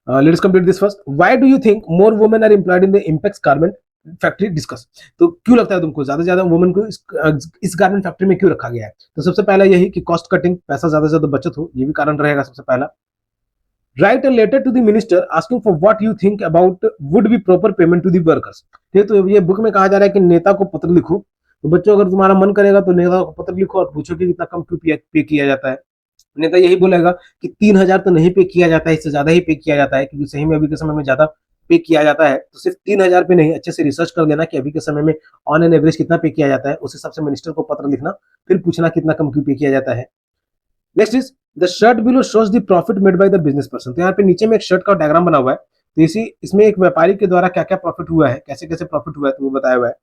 let's complete this first. Why do you think more women are employed in the Impex garment factory? Discuss. तो क्यों लगता है तुमको ज्यादा से ज्यादा वुमेन को इस गारमेंट फैक्ट्री में क्यों रखा गया है? तो सबसे पहला यही कि कॉस्ट कटिंग, पैसा ज्यादा से ज्यादा बचत हो, ये भी कारण रहेगा सबसे पहला। Write a letter to the minister asking for what you think about would be proper payment to the workers. ठीक है, तो ये बुक में कहा जा रहा है कि नेता को पत्र लिखो तो बच्चों अगर तुम्हारा मन करेगा तो नेता को पत्र लिखो और पूछो कि इतना कम क्यों पे किया जाता है। नेता यही बोलेगा कि 3,000 तो नहीं पे किया जाता है, इससे ज्यादा ही पे किया जाता है, क्योंकि सही में अभी के समय में ज्यादा पे किया जाता है। तो सिर्फ 3,000 पे नहीं, अच्छे से रिसर्च कर लेना कि अभी के समय में ऑन एन एवरेज कितना पे किया जाता है, उस हिसाब से मिनिस्टर को पत्र लिखना, फिर पूछना कितना कम क्यों पे किया जाता है। Next is the shirt below shows the profit made by the business person. तो यहाँ पे नीचे में एक शर्ट का डायग्राम बना हुआ है, तो इसमें एक व्यापारी के द्वारा क्या क्या प्रॉफिट हुआ है, कैसे कैसे प्रॉफिट हुआ है, तो वो बताया हुआ है।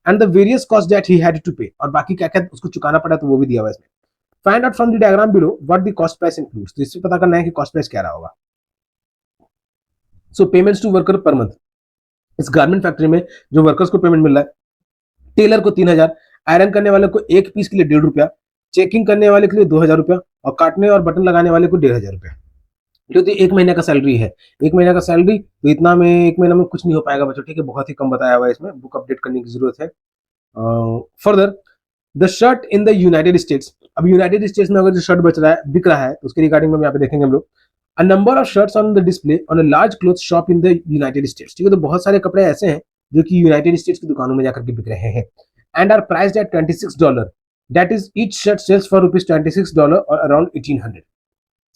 And the various cost that he had to pay, और बाकी क्या क्या उसको चुकाना पड़ा तो वो भी दिया हुआ है इसमें। Find out from the diagram below what the cost price includes. तो इससे पता करना है कि कॉस्ट प्राइस क्या रहा होगा। So payments to worker per month, इस गारमेंट फैक्ट्री में जो वर्कर्स को पेमेंट मिल रहा है, टेलर को 3,000, आयरन करने वाले को एक पीस के लिए 1.5 रुपया, चेकिंग करने वाले के लिए 2,000 रुपया, और काटने और बटन लगाने वाले को 1,500 रुपया। जो तो एक महीने का सैलरी है, एक महीने का सैलरी, तो इतना में एक महीने में कुछ नहीं हो पाएगा बच्चों, ठीक है, बहुत ही कम बताया हुआ है इसमें, बुक अपडेट करने की जरूरत है। Further the shirt in the United states, अब यूनाइटेड स्टेट्स में अगर जो शर्ट बच रहा है, बिक रहा है, तो उसके रिगार्डिंग में यहाँ पे देखेंगे हम लोग। A number of shirts on the display on a large cloth shop in the United states, ठीक है, तो बहुत सारे कपड़े ऐसे हैं जो कि यूनाइटेड स्टेट्स की दुकानों में जाकर के बिक रहे हैं। And are priced at $26, that is each shirt sells for $26 और अराउंड 1,800,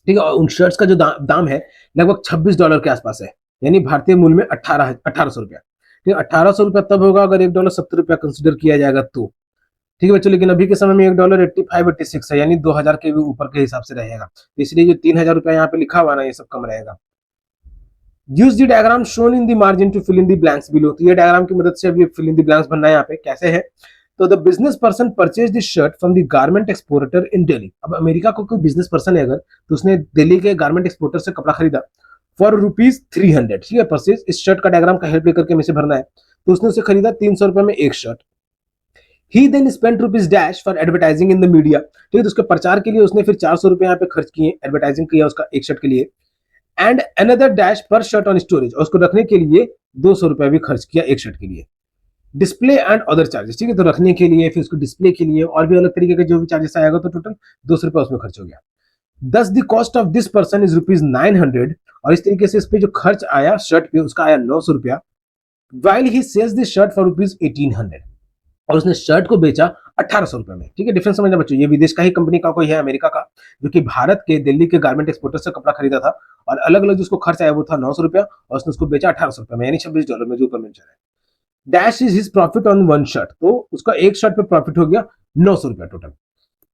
ठीक है, और उन शर्ट्स का जो दाम है लगभग $26 के आसपास है, यानी भारतीय मूल्य में 1800 रुपया। ठीक है, 1800 रुपया तब होगा अगर $1 70 रुपया कंसिडर किया जाएगा तो, ठीक है बच्चों, लेकिन अभी के समय में $1 85-86 है, यानी 2,000 के भी ऊपर के हिसाब से रहेगा, तो इसलिए जो 3,000 रुपया यहाँ पे लिखा हुआ ना, ये सब कम रहेगा। Use the diagram shown in the margin to fill in the blanks below, तो ये डायग्राम की मदद से अभी फिल इन द ब्लैंक्स बनना है यहाँ पे, कैसे है। तो the business person purchase the shirt from the garment exporter इन दिल्ली, अब अमेरिका को कोई बिजनेस पर्सन है अगर, तो उसने दिल्ली के गारमेंट एक्सपोर्टर से कपड़ा खरीदा फॉर ₹300, ठीक है, परचेज, इस शर्ट का डायग्राम का हेल्प लेकर के हमें से भरना है। तो उसने उसे खरीदा 300 रुपए में एक शर्ट। He then spent rupees dash for advertising in the media, ठीक है, तो उसके प्रचार के लिए उसने फिर 400 रुपए यहाँ पे खर्च किए, एडवर्टाइजिंग किया उसका एक शर्ट के लिए। एंड अनदर डैश पर शर्ट ऑन स्टोरेज, और उसको रखने के लिए 200 रुपया भी खर्च किया एक शर्ट के लिए। डिस्प्ले एंड अदर चार्जेस, ठीक है, तो रखने के लिए, फिर उसको डिस्प्ले के लिए और भी अलग तरीके के जो भी चार्जेस आएगा, तो टोटल 200 रुपया उसमें खर्च हो गया। दस the cost of this person is ₹900, और इस तरीके से इस पे जो खर्च आया शर्ट पे उसका आया 900 रुपया। While he sells this shirt for ₹1800, और उसने शर्ट को बेचा 1,800 रुपए में, ठीक है, डिफरेंस समझना बच्चों, ये विदेश का ही कंपनी का कोई है, अमेरिका का, जो कि भारत के दिल्ली के गारमेंट एक्सपोर्टर से कपड़ा खरीदा था, और अलग अलग जिसको खर्च आया वो था 900 रुपया, और उसने उसको बेचा 1,800 रुपए में, यानी $26 में, जो ऊपर मेंशन है। Dash is his profit on one shirt, तो उसका एक शर्ट पे प्रॉफिट हो गया 900 रुपया total.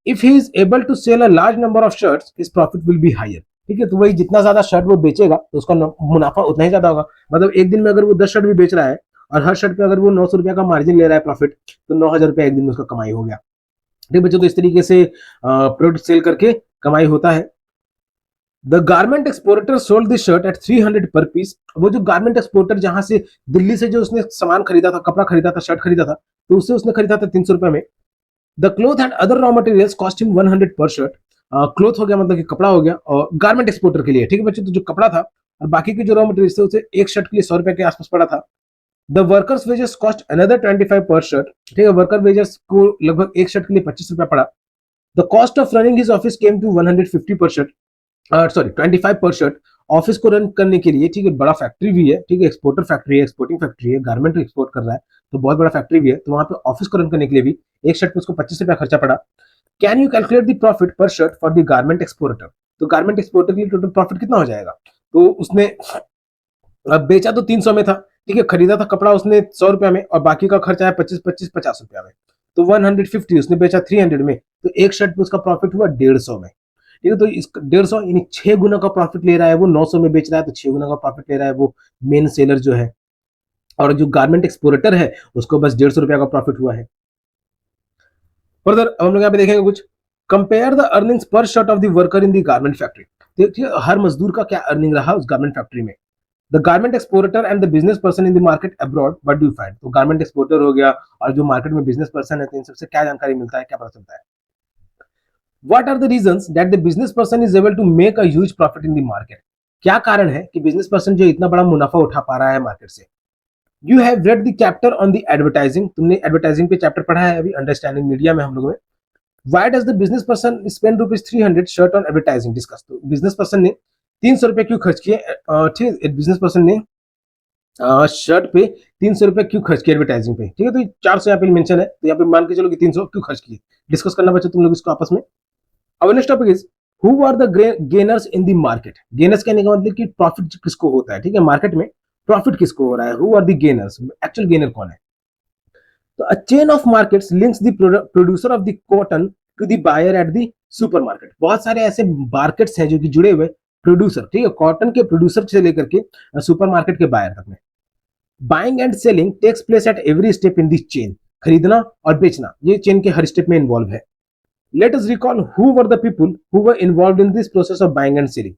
If he is able to sell a large number of shirts, his profit will be higher, ठीक है, तो वही जितना ज्यादा शर्ट वो बेचेगा तो उसका मुनाफा उतना ही ज्यादा होगा। मतलब एक दिन में अगर वो 10 शर्ट भी बेच रहा है, और हर शर्ट पे अगर वो 900 रुपया का मार्जिन ले रहा है प्रॉफिट, तो 9,000 रुपया एक दिन में उसका कमाई हो गया। ठीक बच्चों, तो इस तरीके से प्रोडक्ट सेल करके कमाई होता है। The garment exporter sold this shirt eight 300 पर पीस, वो जो गारमेंट एक्सपोर्टर जहां से दिल्ली से जो उसने सामान खरीदा था, कपड़ा खरीदा था, शर्ट खरीदा था, तो उससे उसने खरीदा था 300 रुपए में। The cloth and other raw materials cost him 100 पर शर्ट, क्लोथ हो गया मतलब कि कपड़ा हो गया, और गारमेंट एक्सपोर्टर के लिए, ठीक है बच्चों, तो जो कपड़ा था और बाकी के जो रॉ मटेरियल्स थे उसे एक शर्ट के लिए 100 रुपए के आसपास पड़ा था। The workers wages cost another 25 पर शर्ट, ठीक है, वर्कर वेजेस को लगभग एक शर्ट के लिए 25 रुपया पड़ा। The cost of running his office came to 150 per shirt, sorry 25 पर शर्ट, ऑफिस को रन करने के लिए, ठीक है, बड़ा फैक्ट्री भी है, ठीक है, एक्सपोर्टर फैक्ट्री है, एक्सपोर्टिंग फैक्ट्री है, गारमेंट एक्सपोर्ट कर रहा है, तो बहुत बड़ा फैक्ट्री भी है, तो वहां पे ऑफिस को रन करने के लिए भी एक शर्ट पे उसको 25 रुपया खर्चा पड़ा। Can you calculate the profit per shirt for the garment exporter, तो गारमेंट एक्सपोर्टर के लिए टोटल प्रॉफिट कितना हो जाएगा। तो उसने अब बेचा तो 300 में था, ठीक है, खरीदा था कपड़ा उसने 100 रुपया में, और बाकी का खर्चा है 25-50 रुपया में, तो 150, उसने बेचा 300 में, तो एक शर्ट पे उसका प्रॉफिट हुआ 150 में, ठीक है, तो इस 150 यानी 6 गुना का प्रॉफिट ले रहा है वो, 900 में बेच रहा है तो 6 गुना का प्रॉफिट ले रहा है वो मेन सेलर जो है, और जो गारमेंट एक्सपोर्टर है उसको बस 150 रुपया का प्रॉफिट हुआ है। फर्दर अब हम लोग यहाँ पे देखेंगे कुछ, कंपेयर द अर्निंग्स पर shirt of the worker in the garment factory, देखिए हर मजदूर का क्या अर्निंग रहा उस गारमेंट फैक्ट्री में। The garment exporter and the business person in the market abroad, what do you find, तो गारमेंट एक्सपोर्टर हो गया और जो मार्केट में बिजनेस पर्सन है, तो इन सबसे क्या जानकारी मिलता है, क्या पता चलता है। What are the reasons that the business person is able to make a huge profit in the market, क्या कारण है कि बिजनेस पर्सन जो इतना बड़ा मुनाफा उठा पा रहा है मार्केट से। You have read the chapter on the advertising, तुमने एडवर्टाइजिंग पे चैप्टर पढ़ा है अभी अंडरस्टैंडिंग मीडिया में हम लोगों में। Why does the business person spend ₹300 shirt on advertising, discuss, तो बिजनेस पर्सन ने 300 रुपए क्यों खर्च किए, ठीक है, बिजनेस पर्सन ने शर्ट पे 300 रुपए क्यों खर्च किए एडवर्टाइजिंग पे, ठीक है। तो 400 यहाँ पे मेंशन है, तो यहाँ पे मान के चलो कि 300 क्यों खर्च किए, डिस्कस करना बच्चों तुम लोग इसको आपस में। Our next topic is who are the gainers in the market। Gainers कहने का मतलब कि प्रॉफिट किसको होता है, ठीक है, मार्केट में प्रॉफिट किसको हो रहा है, who are the gainers, actual gainer कौन है। तो a chain of markets links the producer of the cotton to the buyer at the supermarket। बहुत सारे ऐसे मार्केट्स हैं जो कि जुड़े हुए प्रोड्यूसर, ठीक है, कॉटन के प्रोड्यूसर से लेकर के सुपरमार्केट के बायर तक में। Buying and selling takes place at every step in this chain. खरीदना और बेचना ये चेन के हर स्टेप में इन्वॉल्व है। Let us recall who were the people who were involved in this process of buying and selling.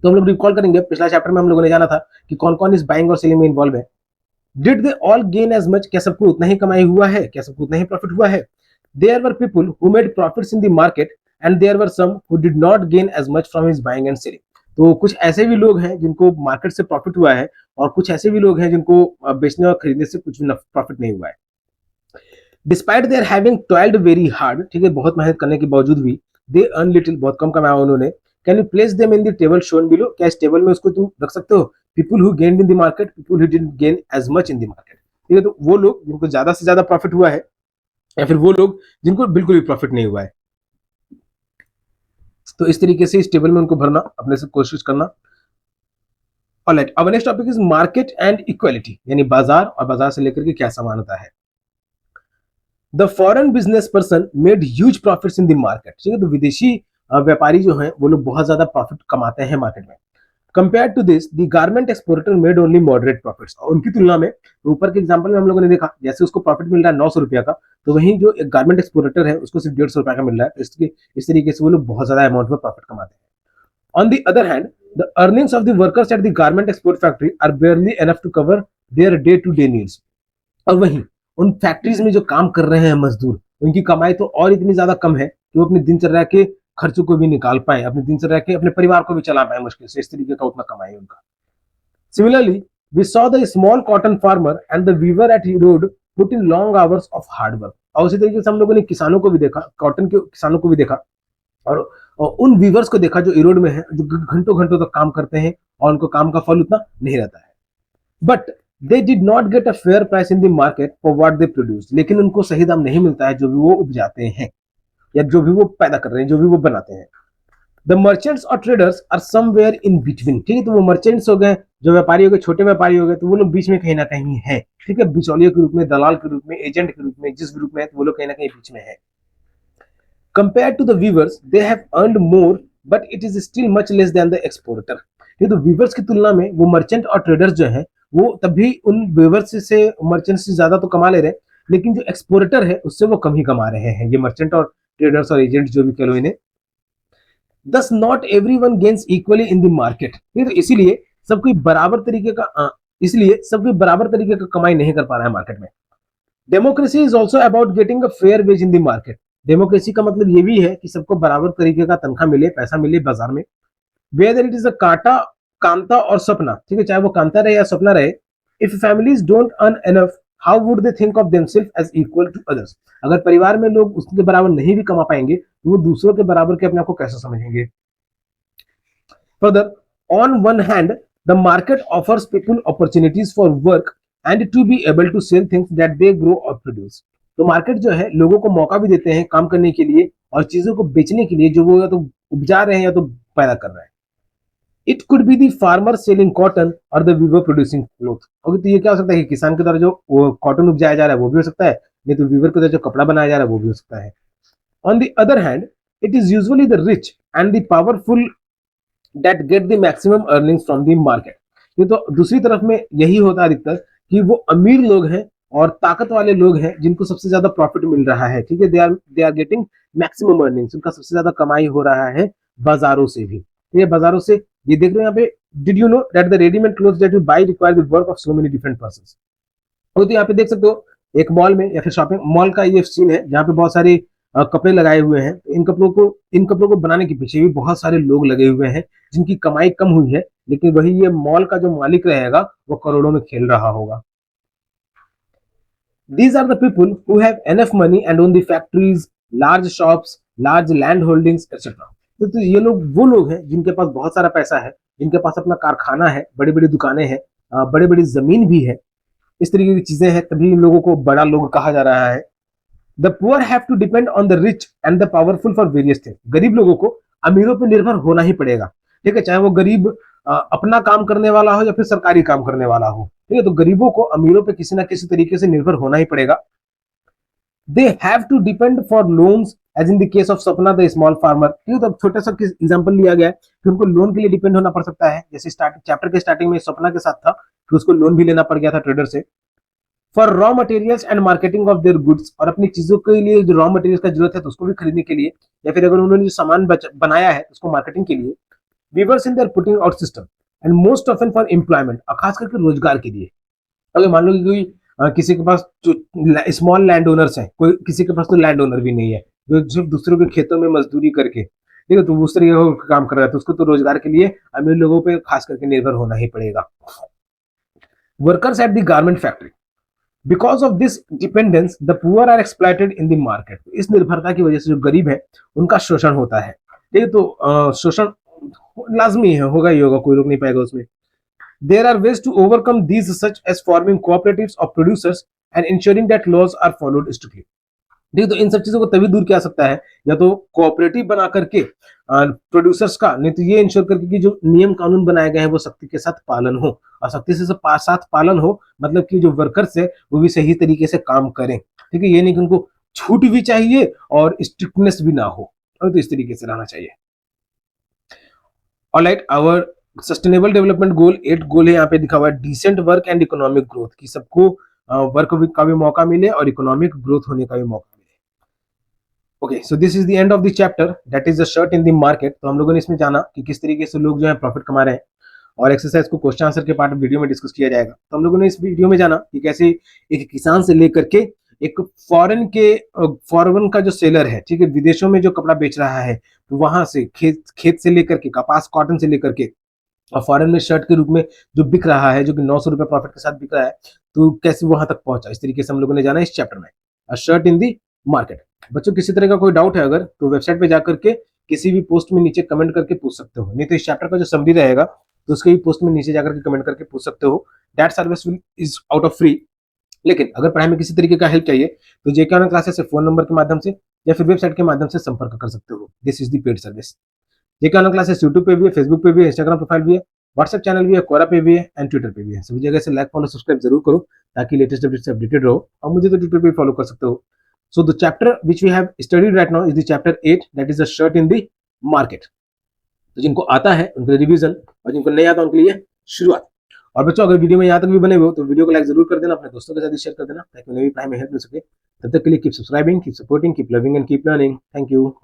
तो हम लोग रिकॉल करेंगे, पिछला चैप्टर में हम लोगों ने जाना था कि कौन कौन इस बाइंग और सेलिंग में इन्वॉल्व है। Did they all gain as much, क्या सबको उतना ही कमाई हुआ है, क्या सबको उतना ही प्रॉफिट हुआ है। There were people who made profits in the market and there were some who did not gain as much from his buying and selling. तो कुछ ऐसे भी लोग हैं जिनको मार्केट से प्रॉफिट हुआ है, और कुछ ऐसे भी लोग हैं जिनको बेचने और खरीदने से कुछ भी प्रॉफिट नहीं हुआ है। Despite there having toiled very hard, ठीक है, बहुत मेहनत करने के बावजूद भी दे अर्न लिटिल, बहुत कम कमाया उन्होंने। Can you place them in the table shown below, क्या इस टेबल में उसको तुम रख सकते हो। People who gained in the market, people who didn't gain as much in the market, ठीक है। तो वो लोग जिनको ज्यादा से ज्यादा प्रॉफिट हुआ है, या फिर वो लोग जिनको बिल्कुल भी प्रॉफिट नहीं हुआ है। तो इस तरीके से इस टेबल में उनको भरना, अपने से कोशिश करना। ऑलराइट, अब next topic is market and equality, यानी बाजार और बाजार से लेकर के क्या समानता है। The foreign business person made huge profits in the market, ठीक है। तो विदेशी व्यापारी जो हैं वो लोग बहुत ज्यादा प्रॉफिट कमाते हैं मार्केट में। Compare to this the garment exporter made only moderate profits, और उनकी तुलना में ऊपर के एग्जांपल में हम लोगों ने देखा जैसे उसको प्रॉफिट मिल रहा है 900 रुपया का, तो वहीं जो एक गारमेंट एक्सपोर्टर है उसको सिर्फ 150 रुपया का मिल रहा है। तो इसके इस तरीके से वो लोग बहुत ज्यादा अमाउंट में प्रॉफिट कमाते हैं। On the other hand the earnings of the workers at the garment export factory are barely enough to cover their day to day needs. और वहीं उन फैक्ट्रीज में जो काम कर रहे हैं मजदूर, उनकी कमाई तो और इतनी ज्यादा कम है कि वो अपनी दिनचर्या के खर्चों को भी निकाल पाए, अपनी दिनचर्या के अपने परिवार को भी चला पाए मुश्किल से, इस तरीके का उतना कमाई है उनका। Similarly we saw the small cotton farmer and the weaver at Erode put in long hours of hard work. और उसी तरीके से हम लोगों ने किसानों को भी देखा, कॉटन के किसानों को भी देखा, और उन वीवर्स को देखा जो इरोड में है, जो घंटों घंटों तक काम करते हैं और उनको काम का फल उतना नहीं रहता है। But they did not gate a fair price in the market for what they produce, लेकिन उनको सही दाम नहीं मिलता है जो भी वो उपजाते हैं या जो भी वो पैदा कर रहे हैं, जो भी वो बनाते हैं। द मर्चेंट्स और traders are somewhere in between, ठीक है। तो वो मर्चेंट्स हो गए, जो व्यापारी हो गए, छोटे व्यापारी हो गए, तो वो लोग बीच में कहीं ना कहीं है, ठीक है, बिचौलियों के रूप में, दलाल के रूप में, एजेंट के रूप में, जिस भी रूप में है, तो वो लोग कहीं ना कहीं बीच में है। Compare to the weavers they have earned more but it is still much less than the exporter. ये तो वीवर्स की तुलना में वो मर्चेंट और ट्रेडर्स जो है वो तभी उन वीवर्स से मर्चेंट से ज्यादा तो कमा ले रहे हैं, लेकिन जो एक्सपोर्टर है उससे वो कम ही कमा रहे हैं, ये मर्चेंट और ट्रेडर्स और एजेंट जो भी कह लो इन्हें। दस not everyone gains equally in the market, ठीक है। तो इसीलिए सब कोई बराबर तरीके का इसलिए सब कोई बराबर तरीके का कमाई नहीं कर पा रहा है मार्केट में। Democracy is also about getting a fair ways in the market. Democracy का मतलब ये भी है कि सबको बराबर तरीके का तनख्वाह मिले, पैसा मिले बाजार में। वेदर इट इज अ कांटा, कांता और सपना, ठीक है, चाहे वो कांता रहे या सपना रहे। If families don't earn enough how would they think of themselves as equal to others. अगर परिवार में लोग उसके बराबर नहीं भी कमा पाएंगे तो वो दूसरों के बराबर के अपने आप को कैसे समझेंगे। Further, on one hand the market offers people opportunities for work and to be able to sell things that they grow और प्रोड्यूस। तो मार्केट जो है लोगों को मौका भी देते हैं काम करने के लिए और चीजों को बेचने के लिए जो वो या तो उपजा रहे हैं या तो पैदा कर रहे हैं। It could be the farmer selling cotton और the weaver producing cloth. Okay, तो ये क्या हो सकता है कि किसान के द्वारा जो कॉटन उपजाया जा रहा है वो भी हो सकता है, नहीं तो वीवर के द्वारा जो कपड़ा बनाया जा रहा है वो भी हो सकता है। On the other hand it is usually the rich and the powerful that get the maximum earnings from the market. ये तो दूसरी तरफ में यही होता है अधिकतर कि वो अमीर लोग हैं और ताकत वाले लोग हैं जिनको सबसे ज्यादा प्रॉफिट मिल रहा है, ठीक है, they are getting maximum earnings, उनका सबसे ज्यादा कमाई हो रहा है बाजारों से भी, ठीक है, बाजारों से। ये देख रहे हो यहाँ पे, did you know that the readymade clothes that you buy require the work of so many different persons. तो यहाँ पे देख सकते हो एक मॉल में या फिर शॉपिंग मॉल का ये सीन है जहाँ पे बहुत सारे कपड़े लगाए हुए हैं। तो इन कपड़ों को बनाने के पीछे भी बहुत सारे लोग लगे हुए हैं जिनकी कमाई कम हुई है, लेकिन वही ये मॉल का जो मालिक रहेगा वो करोड़ों में खेल रहा होगा। These are the people who have enough money and own the factories, large shops, large land holdings, etc. तो ये लोग वो लोग हैं जिनके पास बहुत सारा पैसा है, जिनके पास अपना कारखाना है, बड़ी बड़ी दुकानें हैं, बड़े बड़ी जमीन भी है, इस तरीके की चीजें हैं, तभी इन लोगों को बड़ा लोग कहा जा रहा है। The poor have to depend on the rich and the powerful for various thing. गरीब लोगों को अमीरों पर निर्भर होना ही पड़ेगा, ठीक है, चाहे वो गरीब अपना काम करने वाला हो या फिर सरकारी काम करने वाला हो, ठीक है, तो गरीबों को अमीरों पे किसी ना किसी तरीके से निर्भर होना ही पड़ेगा। They have to depend for loans as in the case of Sapna the small farmer, ठीक है, तो छोटा सा एग्जांपल लिया गया है कि उनको लोन के लिए डिपेंड होना पड़ सकता है, जैसे चैप्टर के स्टार्टिंग में सपना के साथ था कि उसको लोन भी लेना पड़ गया था ट्रेडर से। For raw materials and marketing of their goods, और अपनी चीजों के लिए जो रॉ मटेरियल्स का जरूरत है तो उसको भी खरीदने के लिए, या फिर अगर उन्होंने जो सामान बनाया है उसको मार्केटिंग के लिए। Viewers in their putting out system and most often for employment, और खास करके रोजगार के लिए। अगर मान लो कि कोई किसी के पास जो स्मॉल लैंड ओनर्स है, कोई किसी के पास तो लैंड ओनर भी नहीं है, जो सिर्फ दूसरों के खेतों में मजदूरी करके, ठीक है, तो उस तरीके का काम कर रहा है, तो उसको तो रोजगार के लिए अमीर लोगों पे खास करके निर्भर होना ही पड़ेगा। Workers at the garment factory, because of this dependence the poor are exploited in the market, इस निर्भरता की वजह से जो गरीब है उनका शोषण होता है, ठीक है, तो शोषण लाजमी है, होगा ही होगा, कोई रोक नहीं पाएगा उसमें। There are ways to overcome these such as forming cooperatives of producers and ensuring that laws are followed strictly. ठीक है, तो इन सब चीजों को तभी दूर किया जा सकता है, या तो कोऑपरेटिव बना करके प्रोड्यूसर्स का, नहीं तो ये इंश्योर करके कि जो नियम कानून बनाए गए हैं वो सख्ती के साथ पालन हो, और सख्ती से साथ पालन हो मतलब कि जो वर्कर्स है वो भी सही तरीके से काम करें, ठीक है, ये नहीं कि उनको छूट भी चाहिए और स्ट्रिक्टनेस भी ना हो, तो इस तरीके से रहना चाहिए। Alright, our sustainable development goal 8 goal है यहाँ पे दिखा हुआ है, decent work and economic growth, की सबको वर्क का भी मौका मिले और इकोनॉमिक ग्रोथ होने का भी मौका मिले। Okay, so this is the end of the chapter, that is the shirt in the market. तो हम लोगों ने इसमें जाना कि किस तरीके से लोग जो है प्रॉफिट कमा रहे हैं, और एक्सरसाइज को क्वेश्चन आंसर के पार्ट वीडियो में डिस्कस किया जाएगा। तो हम लोगों ने इस वीडियो में जाना कि कैसे एक किसान से लेकर के एक फॉरेन का जो सेलर है, ठीक है, विदेशों में जो कपड़ा बेच रहा है, तो वहां से खेत से लेकर के कपास कॉटन से लेकर के, और फॉरेन में शर्ट के रूप में जो बिक रहा है, जो कि 900 रुपए प्रॉफिट के साथ बिक रहा है, तो कैसे वहां तक पहुंचा, इस तरीके से हम लोगों ने जाना इस चैप्टर में, शर्ट इन दी मार्केट। बच्चों किसी तरह का कोई डाउट है अगर, तो वेबसाइट पे जाकर के किसी भी पोस्ट में नीचे कमेंट करके पूछ सकते हो, नहीं तो इस चैप्टर का जो समरी रहेगा तो उसके भी पोस्ट में नीचे जाकर के कमेंट करके पूछ सकते हो। That service is out of free, लेकिन अगर पढ़ाई में किसी तरीके का हेल्प चाहिए तो जेके ऑनलाइन क्लासेस से फोन नंबर के माध्यम से या फिर वेबसाइट के माध्यम से संपर्क कर सकते हो। This is the paid service. JK online classes YouTube पे भी है, फेसबुक पे भी है, इंस्टाग्राम प्रोफाइल भी है, व्हाट्सएप चैनल भी है, क्वोरा पे भी है एंड ट्विटर पे भी है। सभी जगह से लाइक फॉलो सब्सक्राइब जरूर करो ताकि लेटेस्ट अपडेट से अपडेटेड रहो, और मुझे तो ट्विटर पे फॉलो कर सकते हो। So the chapter which we have studied right now is the chapter 8, that is the shirt in the market. तो जिनको आता है उनके लिए रिवीजन, और जिनको नहीं आता उनके लिए शुरुआत। और बच्चों अगर वीडियो में यहाँ तक भी बने हुए हो तो वीडियो को लाइक जरूर कर देना, अपने दोस्तों के साथ शेयर कर देना ताकि उन्हें भी पढ़ाई में हेल्प मिल सके। तब तक के लिए keep subscribing, keep supporting, keep loving and keep learning. Thank you.